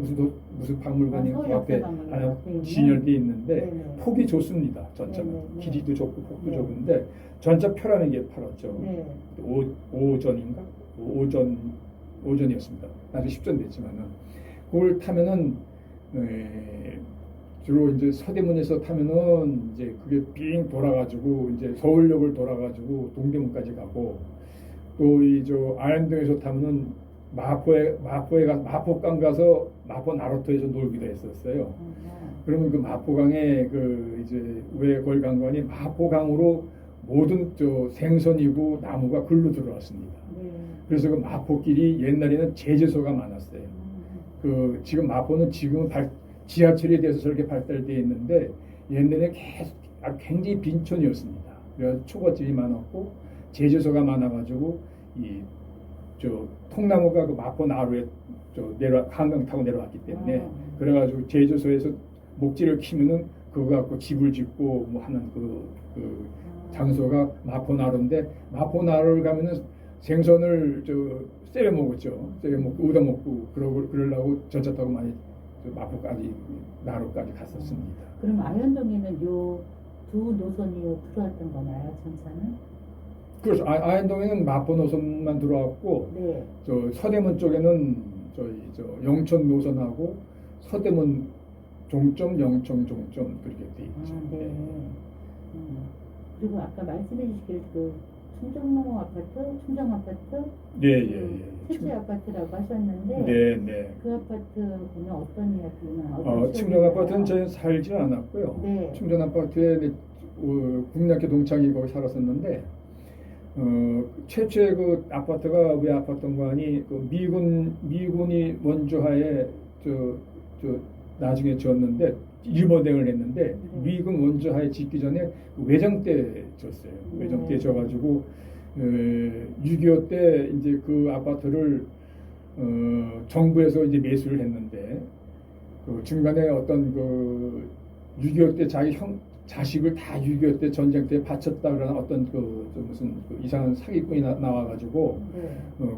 무슨 박물관이 그 앞에 하나 진열돼 있는데
네네.
폭이 좁습니다. 전차는
네네.
길이도 좁고 폭도
네.
좁은데 전차표라는 게 팔았죠.
네.
오전인가? 오전이었습니다. 나중에 10전 됐지만은 그걸 타면은 주로 이제 서대문에서 타면은 이제 그게 빙 돌아가지고 이제 서울역을 돌아가지고 동대문까지 가고 또 이 아현동에서 타면은 마포강 가서 마포 나루터에서 놀기도 했었어요. 그러면 그 마포강에 그 이제 왜 거기 간 거니 마포강으로 모든 생선이고 나무가 글로 들어왔습니다.
네.
그래서 그 마포길이 옛날에는 제재소가 많았어요. 그 지금 마포는 지금은 지하철에 대해서 저렇게 발달되어 있는데 옛날에 계속 굉장히 빈촌이었습니다. 그래서 초가집이 많았고 제재소가 많아가지고 통나무가 그 마포 나루에 한강 타고 내려왔기 때문에 그래가지고 제재소에서 목재를 키면은 그거 갖고 집을 짓고 뭐 하는 그 장소가 마포 나루인데 마포 나루를 가면은 생선을 썰어 먹었죠. 썰어 먹고 얻어 먹고 그러려고 전차 타고 많이 마포까지 나루까지 갔었습니다.
그럼 아현동에는 요 두 노선이 들어왔던 거나요, 전차는?
그렇죠. 아현동에는 마포 노선만 들어왔고,
네.
서대문 쪽에는 영천 노선하고 서대문 종점, 영천 종점 그렇게 돼 있죠.
네.
네.
그리고 아까 말씀해 주시길 그 충정로 아파트, 충정 아파트,
예.
최초의 아파트라고 하셨는데,
네.
그 아파트는 어떤 이야기나
충정 아파트는 저희 살지 않았고요.
네.
충정 아파트에 국민학교 동창이 거기 살았었는데. 최초의 그 아파트가 왜 아파트인가 하니 그 미군이 원조하에 나중에 지었는데 일본행을 했는데 미군 원조하에 짓기 전에 외정 때 지었어요. 외정 때 지어가지고 6.25 때 이제 그 아파트를 정부에서 이제 매수를 했는데 그 중간에 어떤 그 6.25 때 자기 자식을 다 6.25 때 전쟁 때 바쳤다 그러는 어떤 무슨 이상한 사기꾼이 나와가지고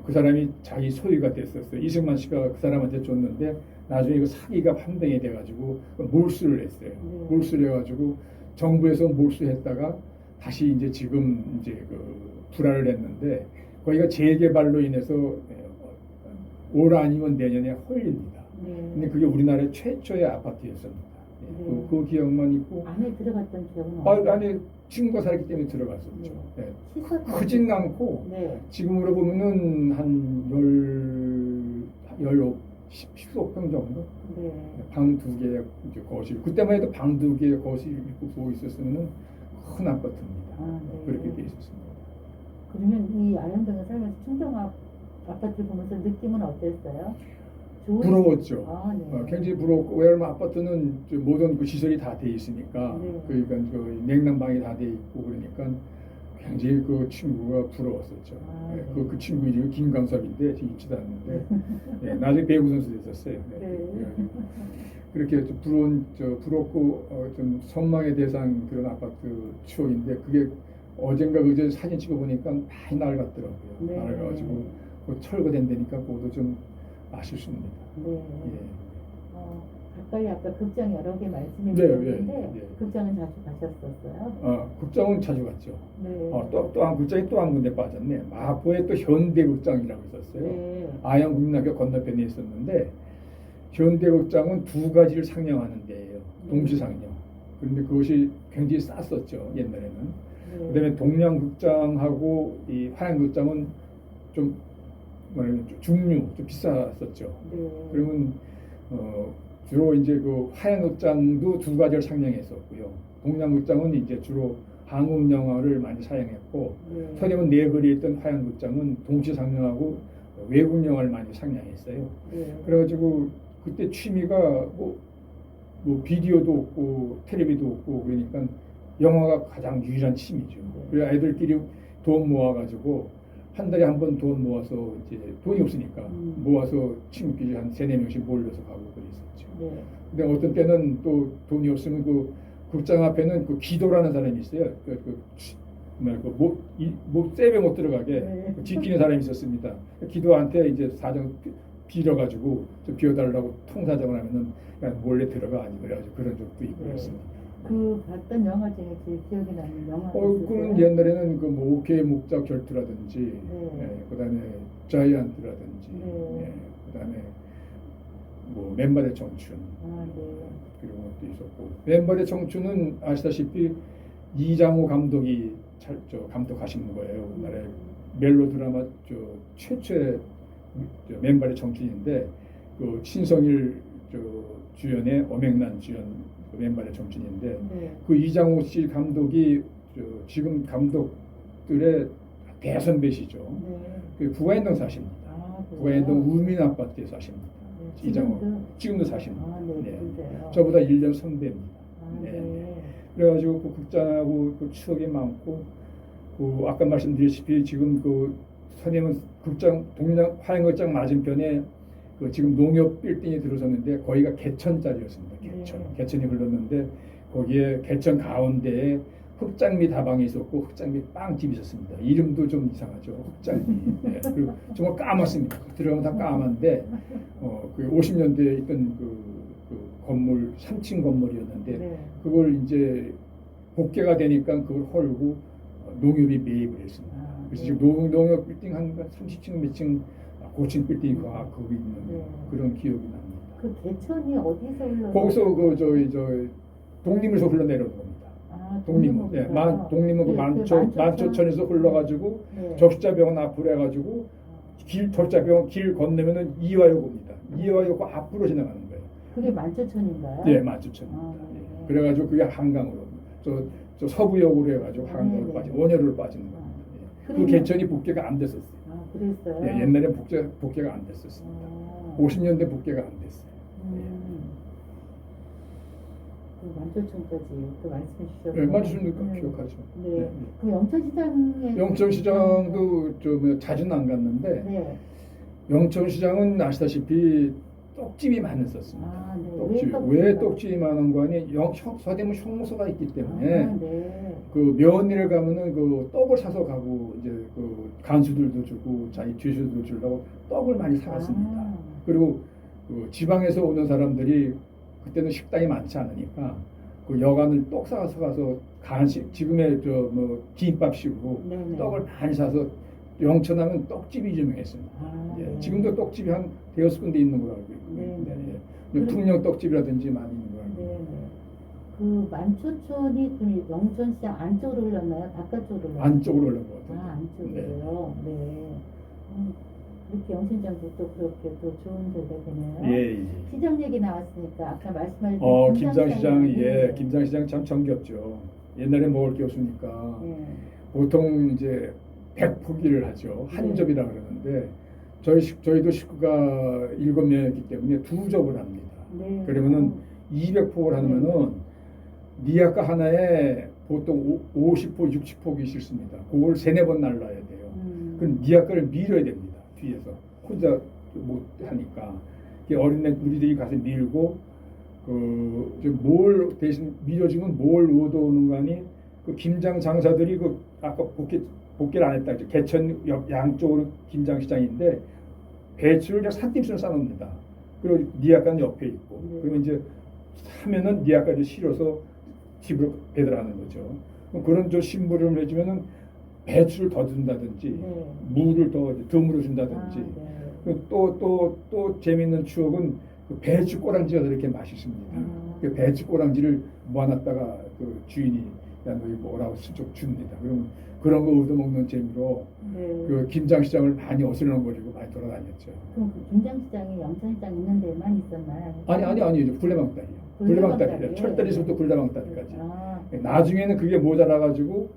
그 사람이 자기 소유가 됐었어요. 이승만 씨가 그 사람한테 줬는데 나중에 그 사기가 판명이 돼가지고 몰수를 했어요. 몰수를 해가지고 정부에서 몰수했다가 다시 이제 지금 이제 불화를 했는데 거기가 재개발로 인해서 올 아니면 내년에 헐립니다. 근데 그게 우리나라의 최초의 아파트였습니다. 그 기억만 있고
안에 들어갔던 기억은
안에 친구가 살기 때문에 들어갔었죠. 네. 크진 않고 지금으로 보면은 한 10평 정도. 방 2개 거실. 그때만 해도 방 2개 거실 있고 보고 있었으면 큰 아파트입니다. 그렇게 돼 있었습니다.
그러면 이 아현동에 살면서 충정 아파트 보면서 느낌은 어땠어요?
부러웠죠.
네.
굉장히 부러웠고 왜냐면 아파트는 모든 그 시설이 다 돼 있으니까 그러니까 냉난방이 다 돼 있고 그러니까 굉장히 그 친구가 부러웠었죠. 그 친구 이름이 김강섭인데 잊지도 않는데 나중에 배구 선수 됐었어요. 그렇게 좀 부럽고 좀 선망의 대상 그런 아파트 추억인데 그게 어젠가 그제 사진 찍어 보니까 많이 낡았더라고요. 낡아가지고 철거된 데니까 그것도 좀 아쉽습니다.
가까이 아까 극장 여러 개 말씀해 주셨는데 극장은 자주 가셨었어요?
극장은 자주 갔죠. 또 한 극장이 또 한 군데 빠졌네. 마포에 또 현대극장이라고 있었어요. 아현국민학교 건너편에 있었는데 현대극장은 2가지를 상영하는 데예요. 동시 상영. 그런데 그것이 굉장히 쌌었죠. 옛날에는.
네.
그다음에 동양극장하고 이 화양극장은 좀 뭐냐면 중류 좀 비쌌었죠.
네.
그러면 주로 이제 그 화양극장도 두 가지를 상영했었고요. 동양극장은 이제 주로 한국 영화를 많이 상영했고
네.
서대문 내거리에 있던 화양극장은 동시 상영하고 외국 영화를 많이 상영했어요.
네.
그래가지고 그때 취미가 뭐 비디오도 없고 텔레비도 없고 그러니까 영화가 가장 유일한 취미죠. 그래서 아이들끼리 돈 모아가지고 한 달에 한 번 돈 모아서 이제 돈이 없으니까 모아서 친구끼리 한 3-4명씩 몰려서 가고 그랬었죠.
네.
근데 어떤 때는 또 돈이 없으면 그 극장 앞에는 그 기도라는 사람이 있어요. 뭐 세배 못 들어가게
네.
지키는 사람이 있었습니다. 기도한테 이제 사정 빌어가지고 좀 비워달라고 통사정을 하면은 그냥 몰래 들어가 아니 그래가지고 그런 적도 있고
네.
그랬습니다.
그 봤던 영화 중에 제일 기억에 남는 영화
그는 옛날에는 그 뭐 오케이 목자 결투라든지,
네.
그다음에 자이언트라든지,
네.
그다음에 뭐 맨발의 청춘
아, 네.
그런 것도 있었고 맨발의 청춘은 아시다시피 이장호 감독이 감독하시는 거예요. 우리나라의 멜로 드라마 최초의 맨발의 청춘인데 그 신성일 주연의 엄앵란 주연 그 맨발의 청춘인데
네.
그 이장호 씨 감독이 지금 감독들의 대선배시죠.
네.
그 부가현동 사십니다.
아, 그래요?
부가현동 우민 아파트에 사십니다.
네.
이장호
지금도?
지금도 사십니다.
아, 네. 그러세요.
저보다 1년 선배입니다.
아,
네.
네.
그래가지고 그 극장하고 그 추억이 많고 그 아까 말씀드렸다시피 지금 그 선임은 극장 화양극장 맞은편에 그 지금 농협 빌딩이 들어섰는데 거기가 개천자리였습니다. 개천.
네.
개천이 흘렀는데 거기에 개천 가운데에 흑장미 다방이 있었고 흑장미 빵집이 있었습니다. 이름도 좀 이상하죠. 흑장미. 네. 그리고 정말 까맣습니다. 들어가면 다 까만데 그 50년대에 있던 그 건물 3층 건물이었는데
네.
그걸 이제 복개가 되니까 그걸 헐고 농협이 매입을 했습니다.
아,
그래서
네.
지금 농협 빌딩 한 30층 몇 층 고층 빌딩이 거기 있는
네.
그런 기억이 납니다.
그 개천이 어디서 흘러?
거기서 그 독립에서 흘러내려온 겁니다.
아,
독립문, 네, 독립문 그 만초천에서 흘러가지고
네.
적시자병원 앞으로 해가지고 적시자병원 길 건너면은 이화여고입니다. 이화여고 앞으로 지나가는 거예요.
그게 만초천인가요?
네, 만초천입니다.
아,
예.
네.
그래가지고 그게 한강으로 저 서부역으로 해가지고 한강으로
네,
빠진
네.
원효로 빠지는 겁니다. 예. 그
그러면-
개천이 복개가 안 됐었어요.
아, 그랬어요?
예, 옛날에 복개가 안 됐었습니다.
아.
50년대 복개가 안 됐어요.
그 만초천까지 또 말씀해 주셔서.
네, 맞으십니까? 기억하죠.
네. 그 영천시장에.
영천시장도 좀 자주는 안 갔는데
네.
영천시장은 아시다시피 떡집이 많았었습니다.
아, 네.
떡집.
왜
왜
떡집이요?
떡집이 많은 거 아니? 서대문 형무소가 있기 때문에
아, 네.
그 며느리를 가면은 그 떡을 사서 가고 이제 그 간수들도 주고 자기 뒤수도 주려고 떡을 많이 사갔습니다.
아.
그리고 그 지방에서 오는 사람들이 그때는 식당이 많지 않으니까 그 여간을 떡 사서 가서 간식 지금의 김밥식으로
네네.
떡을 많이 사서 영천하면 떡집이 유명했습니다.
아,
예,
네.
지금도 떡집이 한 대여섯 군데 있는 걸로 알고 있고요.
네.
예. 풍령 떡집이라든지 많이 있는 걸로 알고
네.
있고요.
네. 그 만초천이 그럼 영천시장 안쪽으로 흘렀나요? 바깥쪽으로 흘렀나요?
안쪽으로 올라온 것 같아요.
아, 안쪽으로요. 네. 이렇게 영천장도 또 그렇게 또 좋은 데가 되네요.
예, 예.
시장 얘기 나왔으니까 아까 말씀하신
김장시장, 김장시장 참 정겹죠. 옛날에 먹을 게 없으니까
네.
보통 이제 100포기를 하죠. 한
네.
접이라 그러는데 저희도 식구가 7명이기 때문에 2접을 합니다.
네.
그러면은 200포를 하면은 니아까 하나에 보통 50포, 60포기 싣습니다. 그걸 3-4번 날라야 돼요. 그럼 니아까를 밀어야 됩니다. 뒤에서 혼자 못 하니까 어린애 우리들이 가서 밀고 뭘 대신 밀어주면 뭘 얻어오는 거 아니? 그 김장 장사들이 그 아까 복개를 안 했다. 개천 양쪽으로 김장시장인데 배추를 그냥 산짐승을 싸놓습니다. 그리고 니아까는 옆에 있고 그러면 이제 하면은 니아까를 실어서 집으로 배달하는 거죠. 그런 심부름을 해주면은 배추를 더 준다든지 물을 더 덤으로 준다든지 또 재미있는 추억은 그 배추 꼬랑지가 그렇게 맛있습니다. 그 배추 꼬랑지를 모아놨다가 그 주인이 야 너희 뭐라고 슬쩍 줍니다. 그럼 그런 거 얻어먹는 재미로
네.
그 김장시장을 많이 어슬렁거리고 많이 돌아다녔죠.
그럼 그 김장시장에 영천시장 있는 데만 있었나요?
아니 이제 굴레방다리요. 굴레방다리, 철다리서부터 굴레방다리까지.
아,
나중에는 그게 모자라가지고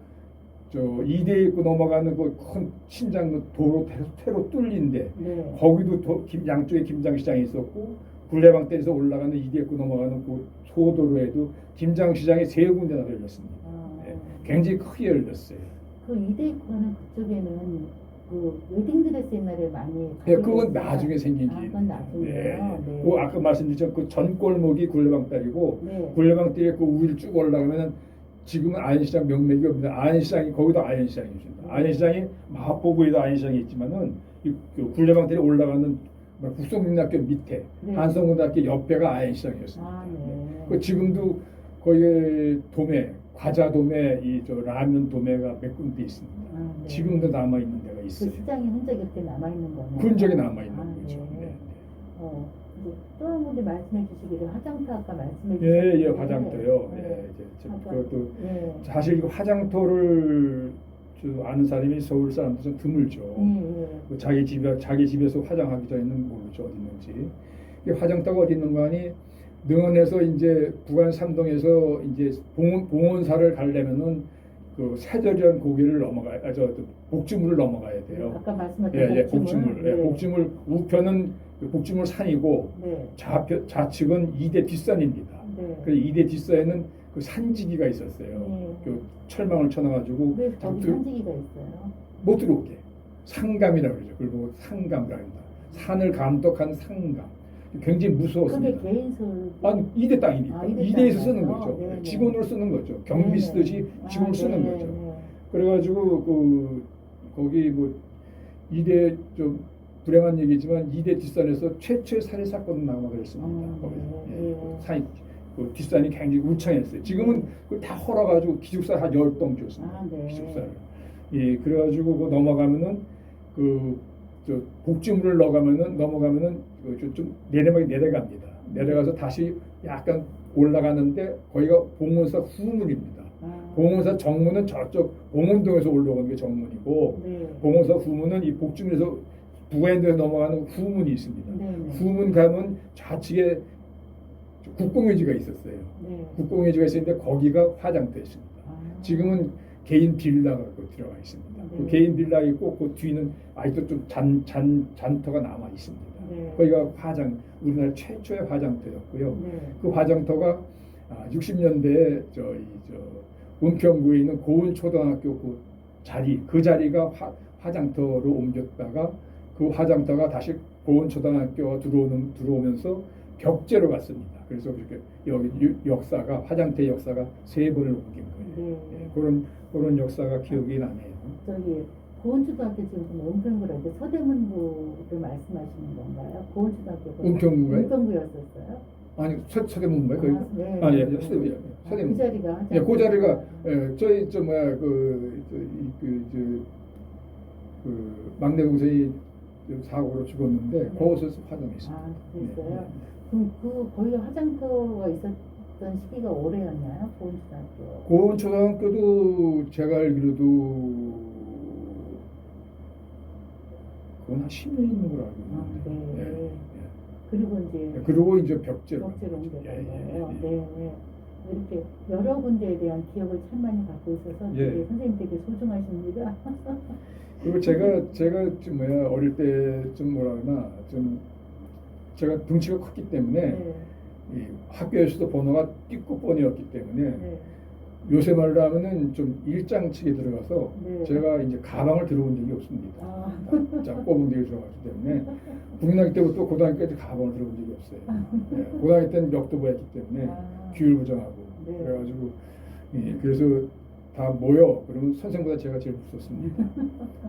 저 이대 입구 넘어가는 그 큰 신장 도로 퇴로 뚫린데
네.
거기도 양쪽에 김장시장이 있었고 굴레방다리에서 올라가는 이대 입구 넘어가는 그 소도로에도 김장시장이 세 군데나 열렸습니다.
아,
예, 굉장히 크게 열렸어요.
그 이대입구는 그쪽에는 그 웨딩드레스 옛날에 많이
예,
가지고
그건
있어요.
나중에 생긴
아,
길이에요.
그건 나중이에요. 네.
그 아까 말씀드렸죠. 그 전골목이 굴레방다리고
네.
굴레방다리에 그 위를 쭉 올라가면은 지금은 아현시장 명맥이 없는데 아현시장이 거기도 아현시장이 있습니다. 아현시장이 마포구에도 아현시장이 있지만은 그 굴레방다리 올라가는 국성민학교 밑에
네.
한성고등학교 옆에가 아현시장이었습니다.
아, 네.
그 지금도 거기 도매 과자 도매 이 저 라면 도매가 몇 군데 있습니다.
아, 네.
지금도 남아 있는 데가
그
있어요.
시장의 흔적이 이렇게 남아 있는 거네요.
흔적이 남아 있는
아,
거죠.
네.
네.
이제 또 한 군데 말씀해 주시기를 화장터 아까 말씀해
예,
주셨는데
예, 화장터요.
네.
예, 이제
아까,
그것도
예.
사실 이거 화장터를 저 아는 사람이 서울 사람들 좀 드물죠.
예.
그 자기 집에서 화장하기 전에는 모르죠 어디 있는지. 이 화장터가 어디 있는가 하니 능원에서 이제 부안 삼동에서 이제 봉원사를 가려면은 그 세저리한 고개를 넘어가야 저 복주물을 넘어가야 돼요.
아까 말씀하신
예,
복주물.
복주물. 예, 복주물 우편은 그 복주물 산이고
네.
좌측은 이대 뒷산입니다.
네.
그 이대 뒷산에는 그 산지기가 있었어요.
네.
그 철망을 쳐놔가지고
왜 거기 산지기가 있어요?
못 들어오게 상감이라고 그러죠. 그걸 보고 상감이라고 합니다. 산을 감독한 상감. 굉장히
그게
무서웠습니다.
개인솔.
아니 이대 땅이니까
아, 이대
이대에서
땅이라서?
쓰는 거죠.
네네.
직원으로 쓰는 거죠. 경비 쓰듯이 직원을 쓰는 거죠.
네.
그래가지고 그 거기 뭐 이대 좀 불행한 얘기지만 이대 뒷산에서 최초의 살해 사건이 나고 그랬습니다. 거기서.
네.
산이 그 뒷산이 굉장히 울창했어요. 지금은 그걸 다 헐어가지고 기숙사 한 10동 줬습니다.
아, 네.
기숙사를. 예, 그래가지고 그 넘어가면은 저 복지물을 넘어가면은 좀 내려갑니다. 내려가서 다시 약간 올라가는데 거기가 봉원사 후문입니다.
아.
봉원사 정문은 저쪽 봉원동에서 올라오는 게 정문이고
네.
봉원사 후문은 이 복주물에서 부안도에서 넘어가는 후문이 있습니다.
네.
후문 가면 좌측에 국공회지가 있었어요.
네.
국공회지가 있었는데 거기가 화장터였습니다.
아.
지금은 개인 빌라가 들어가 있습니다.
네.
그 개인 빌라 있고 그 뒤는 아직도 좀 잔터가 남아 있습니다.
네.
거기가 우리나라 최초의 화장터였고요.
네.
그 화장터가 60년대에 저 은평구에 있는 고은초등학교 그 자리가 화장터로 옮겼다가 그 화장터가 다시 고은초등학교가 들어오면서 격제로 갔습니다. 그래서 그렇게 여기 역사가 화장터의 역사가 3번을 옮긴 거예요.
네.
예, 그런 역사가 기억이 나네요.
저기 고은초등학교 지금 은평구라는데 서대문구를 말씀하시는 건가요? 고은초등학교가
은평구가요?
은평구였었어요?
아니 서대문인가요? 거기?
아, 네.
예, 서대문.
그 자리가
예, 그 자리가 저희 막내 동생이 사고로 죽었는데
네.
거기서 화장했어요.
아, 그랬어요?
네.
그럼 거기 화장터가 있었던 시기가 오래였나요? 고은초등학교.
고은초등학교도 제가 알기로도 그건 한 10년 있는 걸로 알고
아,
있는데.
네.
예.
그리고 이제
그리고 이제 벽제로
벽제로
간 거죠.
옮겨간
예,
거예요.
예, 예.
네. 이렇게 여러 군데에 대한 기억을 참 많이 갖고 있어서
예.
되게 선생님 되게 소중하십니다.
그리고 제가 좀 어릴 때 좀 뭐라 그러나 좀 제가 등치가 컸기 때문에
네.
이 학교에서도 번호가 띠꾸번이었기 때문에
네.
요새 말로 하면은 좀 일장치게 들어가서
네.
제가 이제 가방을 들어본 적이 없습니다.
아.
꼬붕대를 들어갔기 때문에 국민학교 때부터 고등학교 때까지 가방을 들어본 적이 없어요. 네, 고등학교 때는 역도부였기 때문에
아.
규율부정하고
네.
그래가지고 그래서 다 모여 그러면 선생보다 제가 제일 무섭습니다.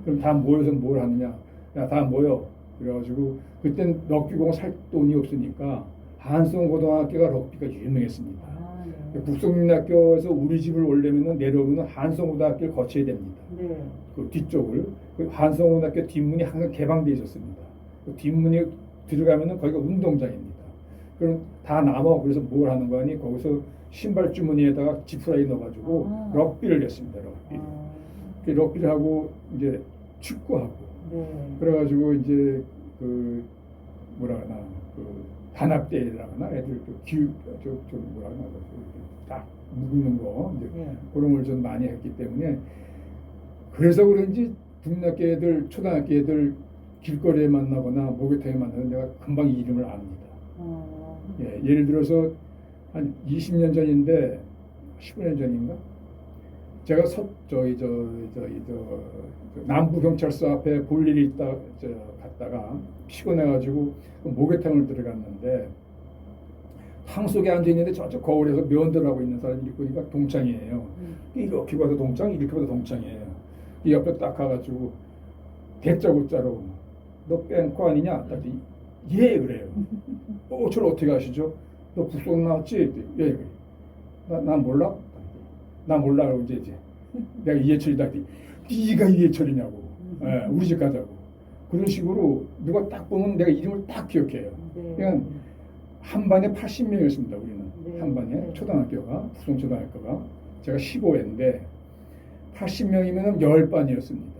그럼 다 모여서 뭘 하느냐? 야, 다 모여. 그래가지고 그땐 럭비공 살 돈이 없으니까 한성고등학교가 럭비가 유명했습니다.
아, 네.
국성민학교에서 우리 집을 오려면 내려오면 한성고등학교를 거쳐야 됩니다.
네.
그 뒤쪽을 그 한성고등학교 뒷문이 항상 개방되어 있었습니다. 그 뒷문에 들어가면은 거기가 운동장입니다. 그럼 다 남아. 그래서 뭘 하는 거 아니? 거기서 신발 주머니에다가 지푸라기 넣어가지고
아.
럭비를 했습니다. 럭비.
아,
그 럭비를 하고 이제 축구하고.
네.
그래가지고 이제 그 뭐라 하나 그 단합대회라 하나 애들 좀 뭐라 하나 딱 묶는 거 이제
네.
그런 걸 좀 많이 했기 때문에 그래서 그런지 중학교 애들 초등학교 애들 길거리에 만나거나 목욕탕에 만나면 내가 금방 이 이름을 압니다. 예, 예를 들어서 한 20년 전인데 15년 전인가 제가 남부 경찰서 앞에 볼 일이 있다 갔다가 피곤해가지고 목욕탕을 들어갔는데 탕 속에 앉아 있는데 저쪽 거울에서 면도를 하고 있는 사람이 보니까 동창이에요. 이렇게 봐도 동창, 이렇게 봐도 동창이에요. 이 옆에 딱 가가지고 대자고자로 너 뺑코 아니냐? 딱예 그래요. 저를 어떻게 아시죠? 너 북송 나왔지? 예 그래. 나 몰라? 나 몰라 그러고 이제 내가 이해철이다. 네가 이해철이냐고. 예, 우리 집 가자고. 그런 식으로 누가 딱 보면 내가 이름을 딱 기억해요.
네.
그냥 한 반에 80명이었습니다. 우리는
네.
한 반에
네.
초등학교가 북송초등학교가 제가 15회인데 80명이면 10반이었습니다.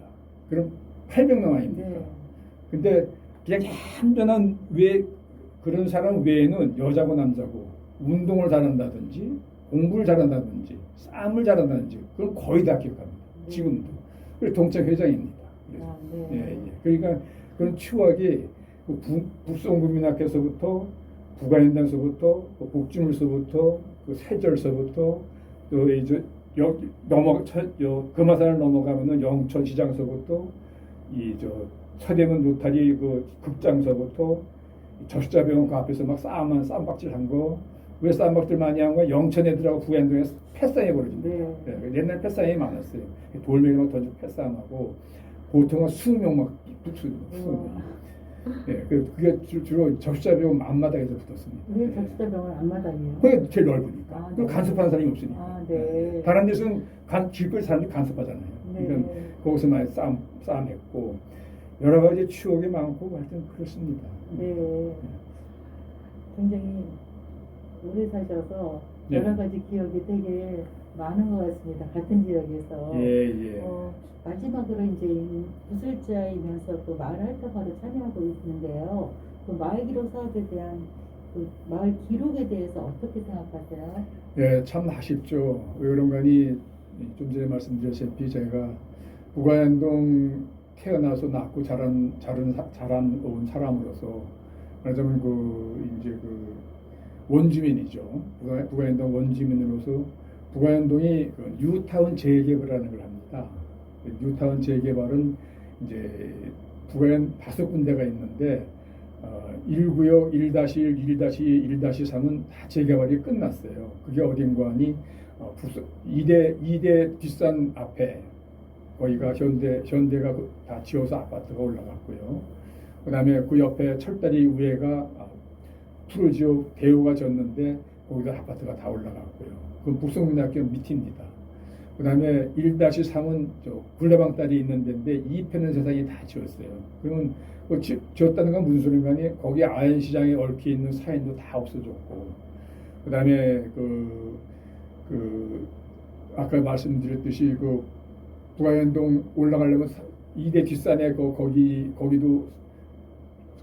그럼 800명 아닙니까?
네.
근데 그냥 얌전한 왜 그런 사람 외에는 여자고 남자고 운동을 잘한다든지 공부를 잘한다든지 싸움을 잘한다든지 그건 거의 다 기억합니다.
네.
지금도. 그래서 동창 회장입니다. 그래서.
아, 네.
예, 예. 그러니까 그런 추억이 그 북송국민학교서부터 북아현당서부터 그 복지물서부터 그 세절서부터 또 이제 금화산을 넘어가면은 영천시장서부터 서대문 노타리 그 극장서부터 저수자병원 그 앞에서 막 쌈박질한 거. 왜 쌈박질 많이 한 거야? 영천 애들하고 북안동에서 패싸움이 벌어집니다.
네.
예, 옛날 패싸움이 많았어요. 돌멩이 막 던지고 패싸움하고 보통은 수명 막 수명. 예, 그게 주로 저수자병원 앞마당에서 붙었습니다.
왜 적시자병원 앞마당이에요?
그게 제일 넓으니까.
아,
그리고
네.
간섭하는 사람이 없으니까.
아, 네.
다른 데서는 길거리 사람들이 간섭하잖아요.
네.
그러니까 거기서 많이 싸움했고 여러 가지 추억이 많고 하여튼 그렇습니다.
네. 굉장히 오래 사셔서
네.
여러 가지 기억이 되게 많은 것 같습니다. 같은 지역에서.
예.
마지막으로 이제 구술자이면서 또 마을 활동가로 참여하고 있는데요. 그 마을 기록 사업에 대한 그 마을 기록에 대해서 어떻게 생각하세요?
예, 참 아쉽죠. 왜 그런가니 좀 전에 말씀드렸다시피 제가 북아현동 태어나서 낳고 자란 온 사람으로서 말하자면 그 원주민이죠. 북아현동 원주민으로서 북아현동이 그 뉴타운 재개발하는 걸 합니다. 뉴타운 재개발은 이제 북아현 5군데가 있는데 1구역 1-1, 1-2, 1-3은 다 재개발이 끝났어요. 그게 어딘가 하니 이대 뒷산 앞에 거기가 현대가 다 지어서 아파트가 올라갔고요. 그다음에 그 옆에 철다리 위에가 푸르지오 대우가 졌는데 거기다 아파트가 다 올라갔고요. 그건 북송민학교 밑입니다. 그다음에 1-3은 굴레방 딸이 있는 데인데 2편은 세상이 다 지었어요. 그러면 지었다는 건 무슨 소린가니 거기 아현시장에 얽혀 있는 사인도 다 없어졌고 그다음에 아까 말씀드렸듯이 그 북아현동 올라가려면 2대 뒷산에 거기도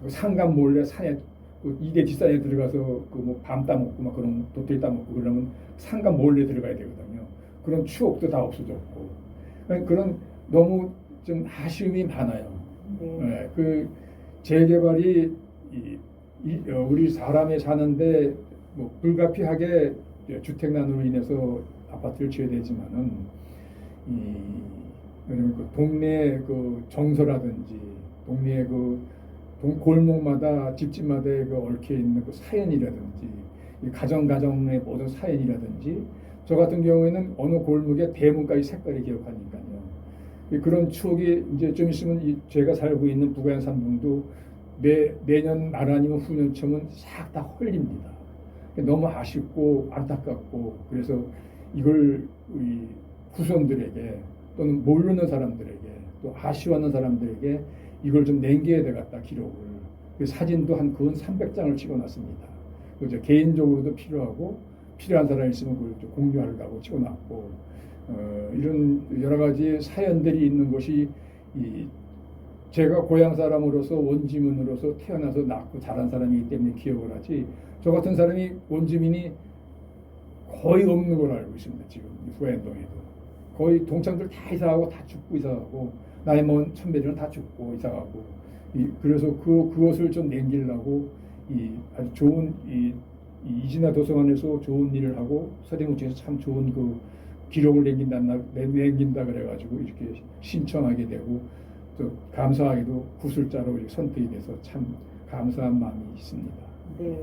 상간 몰래 산에 2대 뒷산에 들어가서 뭐 밤 따먹고 막 그런 도토리 따먹고 그러면 상간 몰래 들어가야 되거든요. 그런 추억도 다 없어졌고 그런 너무 좀 아쉬움이 많아요. 네, 그 재개발이 우리 사람이 사는데 뭐 불가피하게 주택난으로 인해서 아파트를 지어야 되지만은 왜냐면 그 동네 그 정서라든지 동네의 골목마다 집집마다의 얽혀 있는 그 사연이라든지 이 가정의 모든 사연이라든지 저 같은 경우에는 어느 골목의 대문까지 색깔이 기억하니까요. 그런 추억이 이제 좀 있으면 제가 살고 있는 북아현 산봉도 내년 말 아니면 후년쯤은 싹 다 헐립니다. 너무 아쉽고 안타깝고 그래서 이걸 우리 후손들에게 또는 모르는 사람들에게 또 아쉬워하는 사람들에게 이걸 좀 남겨야 되겠다 기록을. 그 사진도 한 근 300장을 찍어놨습니다. 그죠? 개인적으로도 필요하고 필요한 사람이 있으면 그걸 좀 공유하려고 찍어놨고 이런 여러 가지 사연들이 있는 것이 제가 고향 사람으로서 원주민으로서 태어나서 낳고 자란 사람이기 때문에 기억을 하지 저 같은 사람이 원주민이 거의 없는 걸로 알고 있습니다. 지금 부가연동에도 거의 동창들 다 이사하고 다 죽고 이사하고 나이 먹은 선배들은 다 죽고 이사하고 그래서 그것을 좀 남기려고 아주 좋은 이진아 도서관에서 좋은 일을 하고 서대문구에서 참 좋은 그 기록을 남긴다 그래가지고 이렇게 신청하게 되고 또 감사하게도 구술자로 이렇게 선택이 돼서 참 감사한 마음이 있습니다.
네.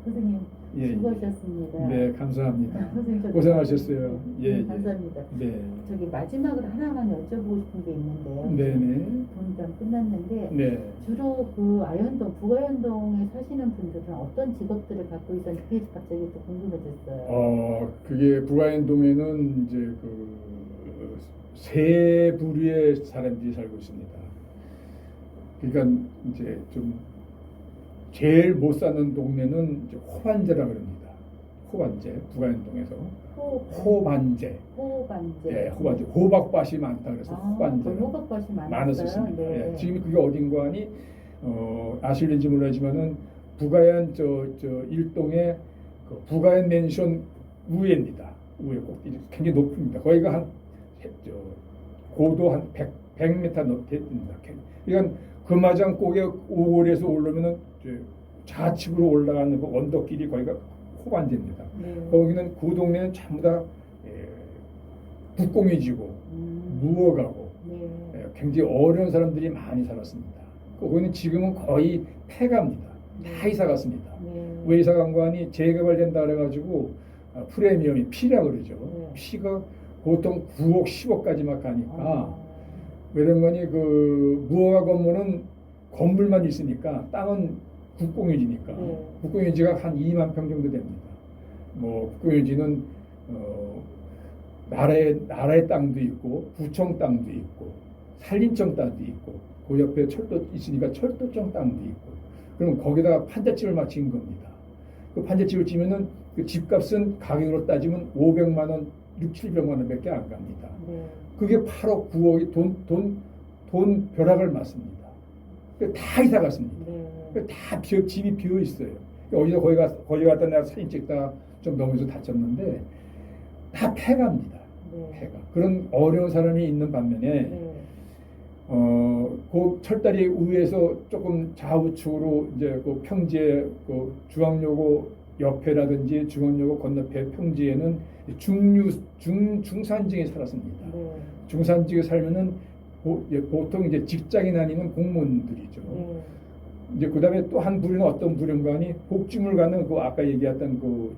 선생님
예,
수고하셨습니다.
네, 감사합니다.
선생님 저기
고생하셨어요. 예,
감사합니다.
네,
저기 마지막으로 하나만 여쭤보고 싶은 게 있는데요.
네네,
분장 끝났는데
네.
주로 그 아현동, 부가현동에 사시는 분들은 어떤 직업들을 갖고 있었는지 그게 갑자기 또 궁금해졌어요.
그게 부가연동에는 이제 그 세 부류의 사람들이 살고 있습니다. 그러니까 이제 좀 제일 못 사는 동네는 이제 호반제라 그럽니다. 호반제, 부가연동에서 호반제.
호반제.
예, 호반제. 호박밭이 많다 그래서 호반제.
호박밭이
많았었습니다.
네.
예, 지금 그게 어딘가 하니 아실는지 모르지만은 부가연 저 일동의 그 부가연 맨션 우회입니다. 우회 꼭 굉장히 높습니다. 거기가 한 고도 한 100m 높습니다. 그러니까 금화장 꼭에 오골에서 올라오면은 좌측으로 올라가는 그 언덕길이 거기가 호반제입니다.
네.
거기는 그 동네는 전부 다 북공이지고 무어가고
네.
굉장히 어려운 사람들이 많이 살았습니다. 거기는 지금은 거의 폐가입니다. 다 이사 갔습니다.
네.
왜 이사 간 거 아니 재개발된다 그래가지고 프리미엄이 피라 그러죠.
네.
피가 보통 9억, 10억까지 막 가니까 왜 그런 거니 그 무허가 건물은 건물만 있으니까 땅은 국공유지니까
네.
국공유지가 한 2만 평 정도 됩니다. 뭐 국공유지는 나라의 땅도 있고 구청 땅도 있고 산림청 땅도 있고 그 옆에 철도 있으니까 철도청 땅도 있고 그럼 거기다가 판잣집을 마친 겁니다. 그 판잣집을 지면은 그 집값은 가격으로 따지면 500만 원, 6, 700만 원밖에 안 갑니다.
네.
그게 8억, 9억이 돈 벼락을 맞습니다. 다 이사 갔습니다.
네.
다 집이 비어 있어요. 어디서 거기 갔다 내가 사진 찍다가 좀 넘어져서 다쳤는데 다 폐가입니다.
네.
폐가. 그런 어려운 사람이 있는 반면에
네.
그 철다리 위에서 조금 좌우측으로 이제 그 평지에 그 중앙여고 옆에라든지 중앙여고 건너편 평지에는 중산층이 살았습니다.
네.
중산층에 살면은 보통 이제 직장인 아니면 공무원들이죠.
네.
이제 그다음에 또 한 부류는 어떤 부류인가니 복지물 가는 그 아까 얘기했던 그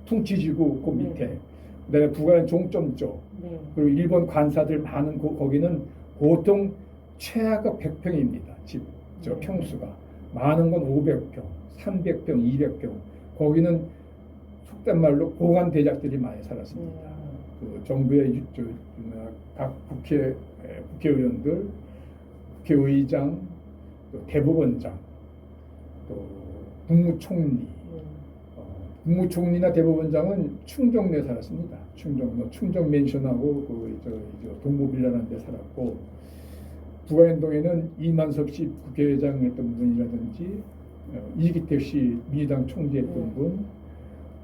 퉁치지구 그 밑에
네.
그다음에 부가연 종점 쪽
네.
그리고 일본 관사들 많은 거기는 보통 최하가 100평입니다. 집 평수가 많은 건 500평, 300평, 200평. 거기는 속된 말로 고관 대작들이 많이 살았습니다. 그 정부의 각 국회의원들, 국회의장, 또 대법원장, 또 국무총리. 국무총리나 대법원장은 충정리에 살았습니다. 충정 맨션하고 동부빌라라는 데 살았고 부가연동에는 이만섭 씨 국회의장 했던 분이라든지 이기택 씨 민주당 총재했던 분,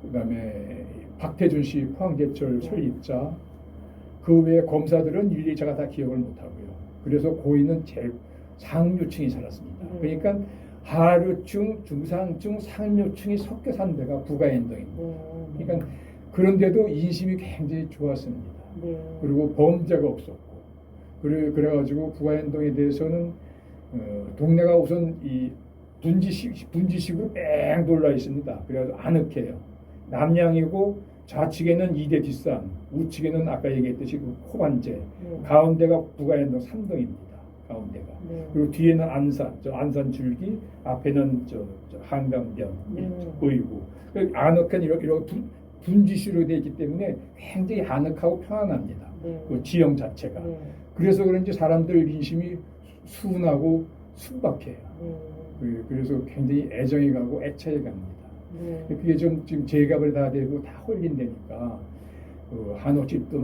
그다음에 박태준 씨 포항제철 설립자, 그 외에 검사들은 일일이 제가 다 기억을 못하고요. 그래서 고인은 제일 상류층이 살았습니다. 그러니까 하류층, 중상층, 상류층이 섞여 산 데가 부가연동입니다. 그러니까 그런데도 인심이 굉장히 좋았습니다.
네.
그리고 범죄가 없었고, 그래가지고 부가연동에 대해서는 동네가 우선 이 분지식으로 뺑 돌라 있습니다. 그래가지고 아늑해요. 남양이고 좌측에는 이대 뒷산, 우측에는 아까 얘기했듯이 그 호반제, 가운데가 부가연동 3동입니다. 가운데가.
네.
그리고 뒤에는 안산 줄기, 앞에는 한강변 보이고 아늑한 이런 분지시로 되어 있기 때문에 굉장히 아늑하고 편안합니다.
네.
그 지형 자체가.
네.
그래서 그런지 사람들 인심이 순하고 순박해요. 그래서 굉장히 애정이 가고 애착이 갑니다.
네.
그게 좀 지금 제값을 다 되고 다 홀린다니까 한옥집도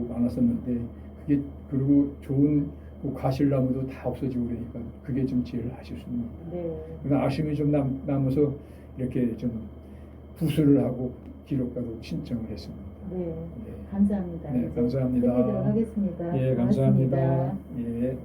많았었는데 그게 그리고 좋은 그 과실나무도 다 없어지고 그러니까 그게 좀 제일 아쉽습니다.
네.
그러나 아쉬움이 좀 남아서 이렇게 좀 부수를 하고 기록가로 신청을 했습니다.
네.
네.
감사합니다.
네,
이제
감사합니다.
끝내도록 하겠습니다.
예,
고맙습니다.
감사합니다. 예.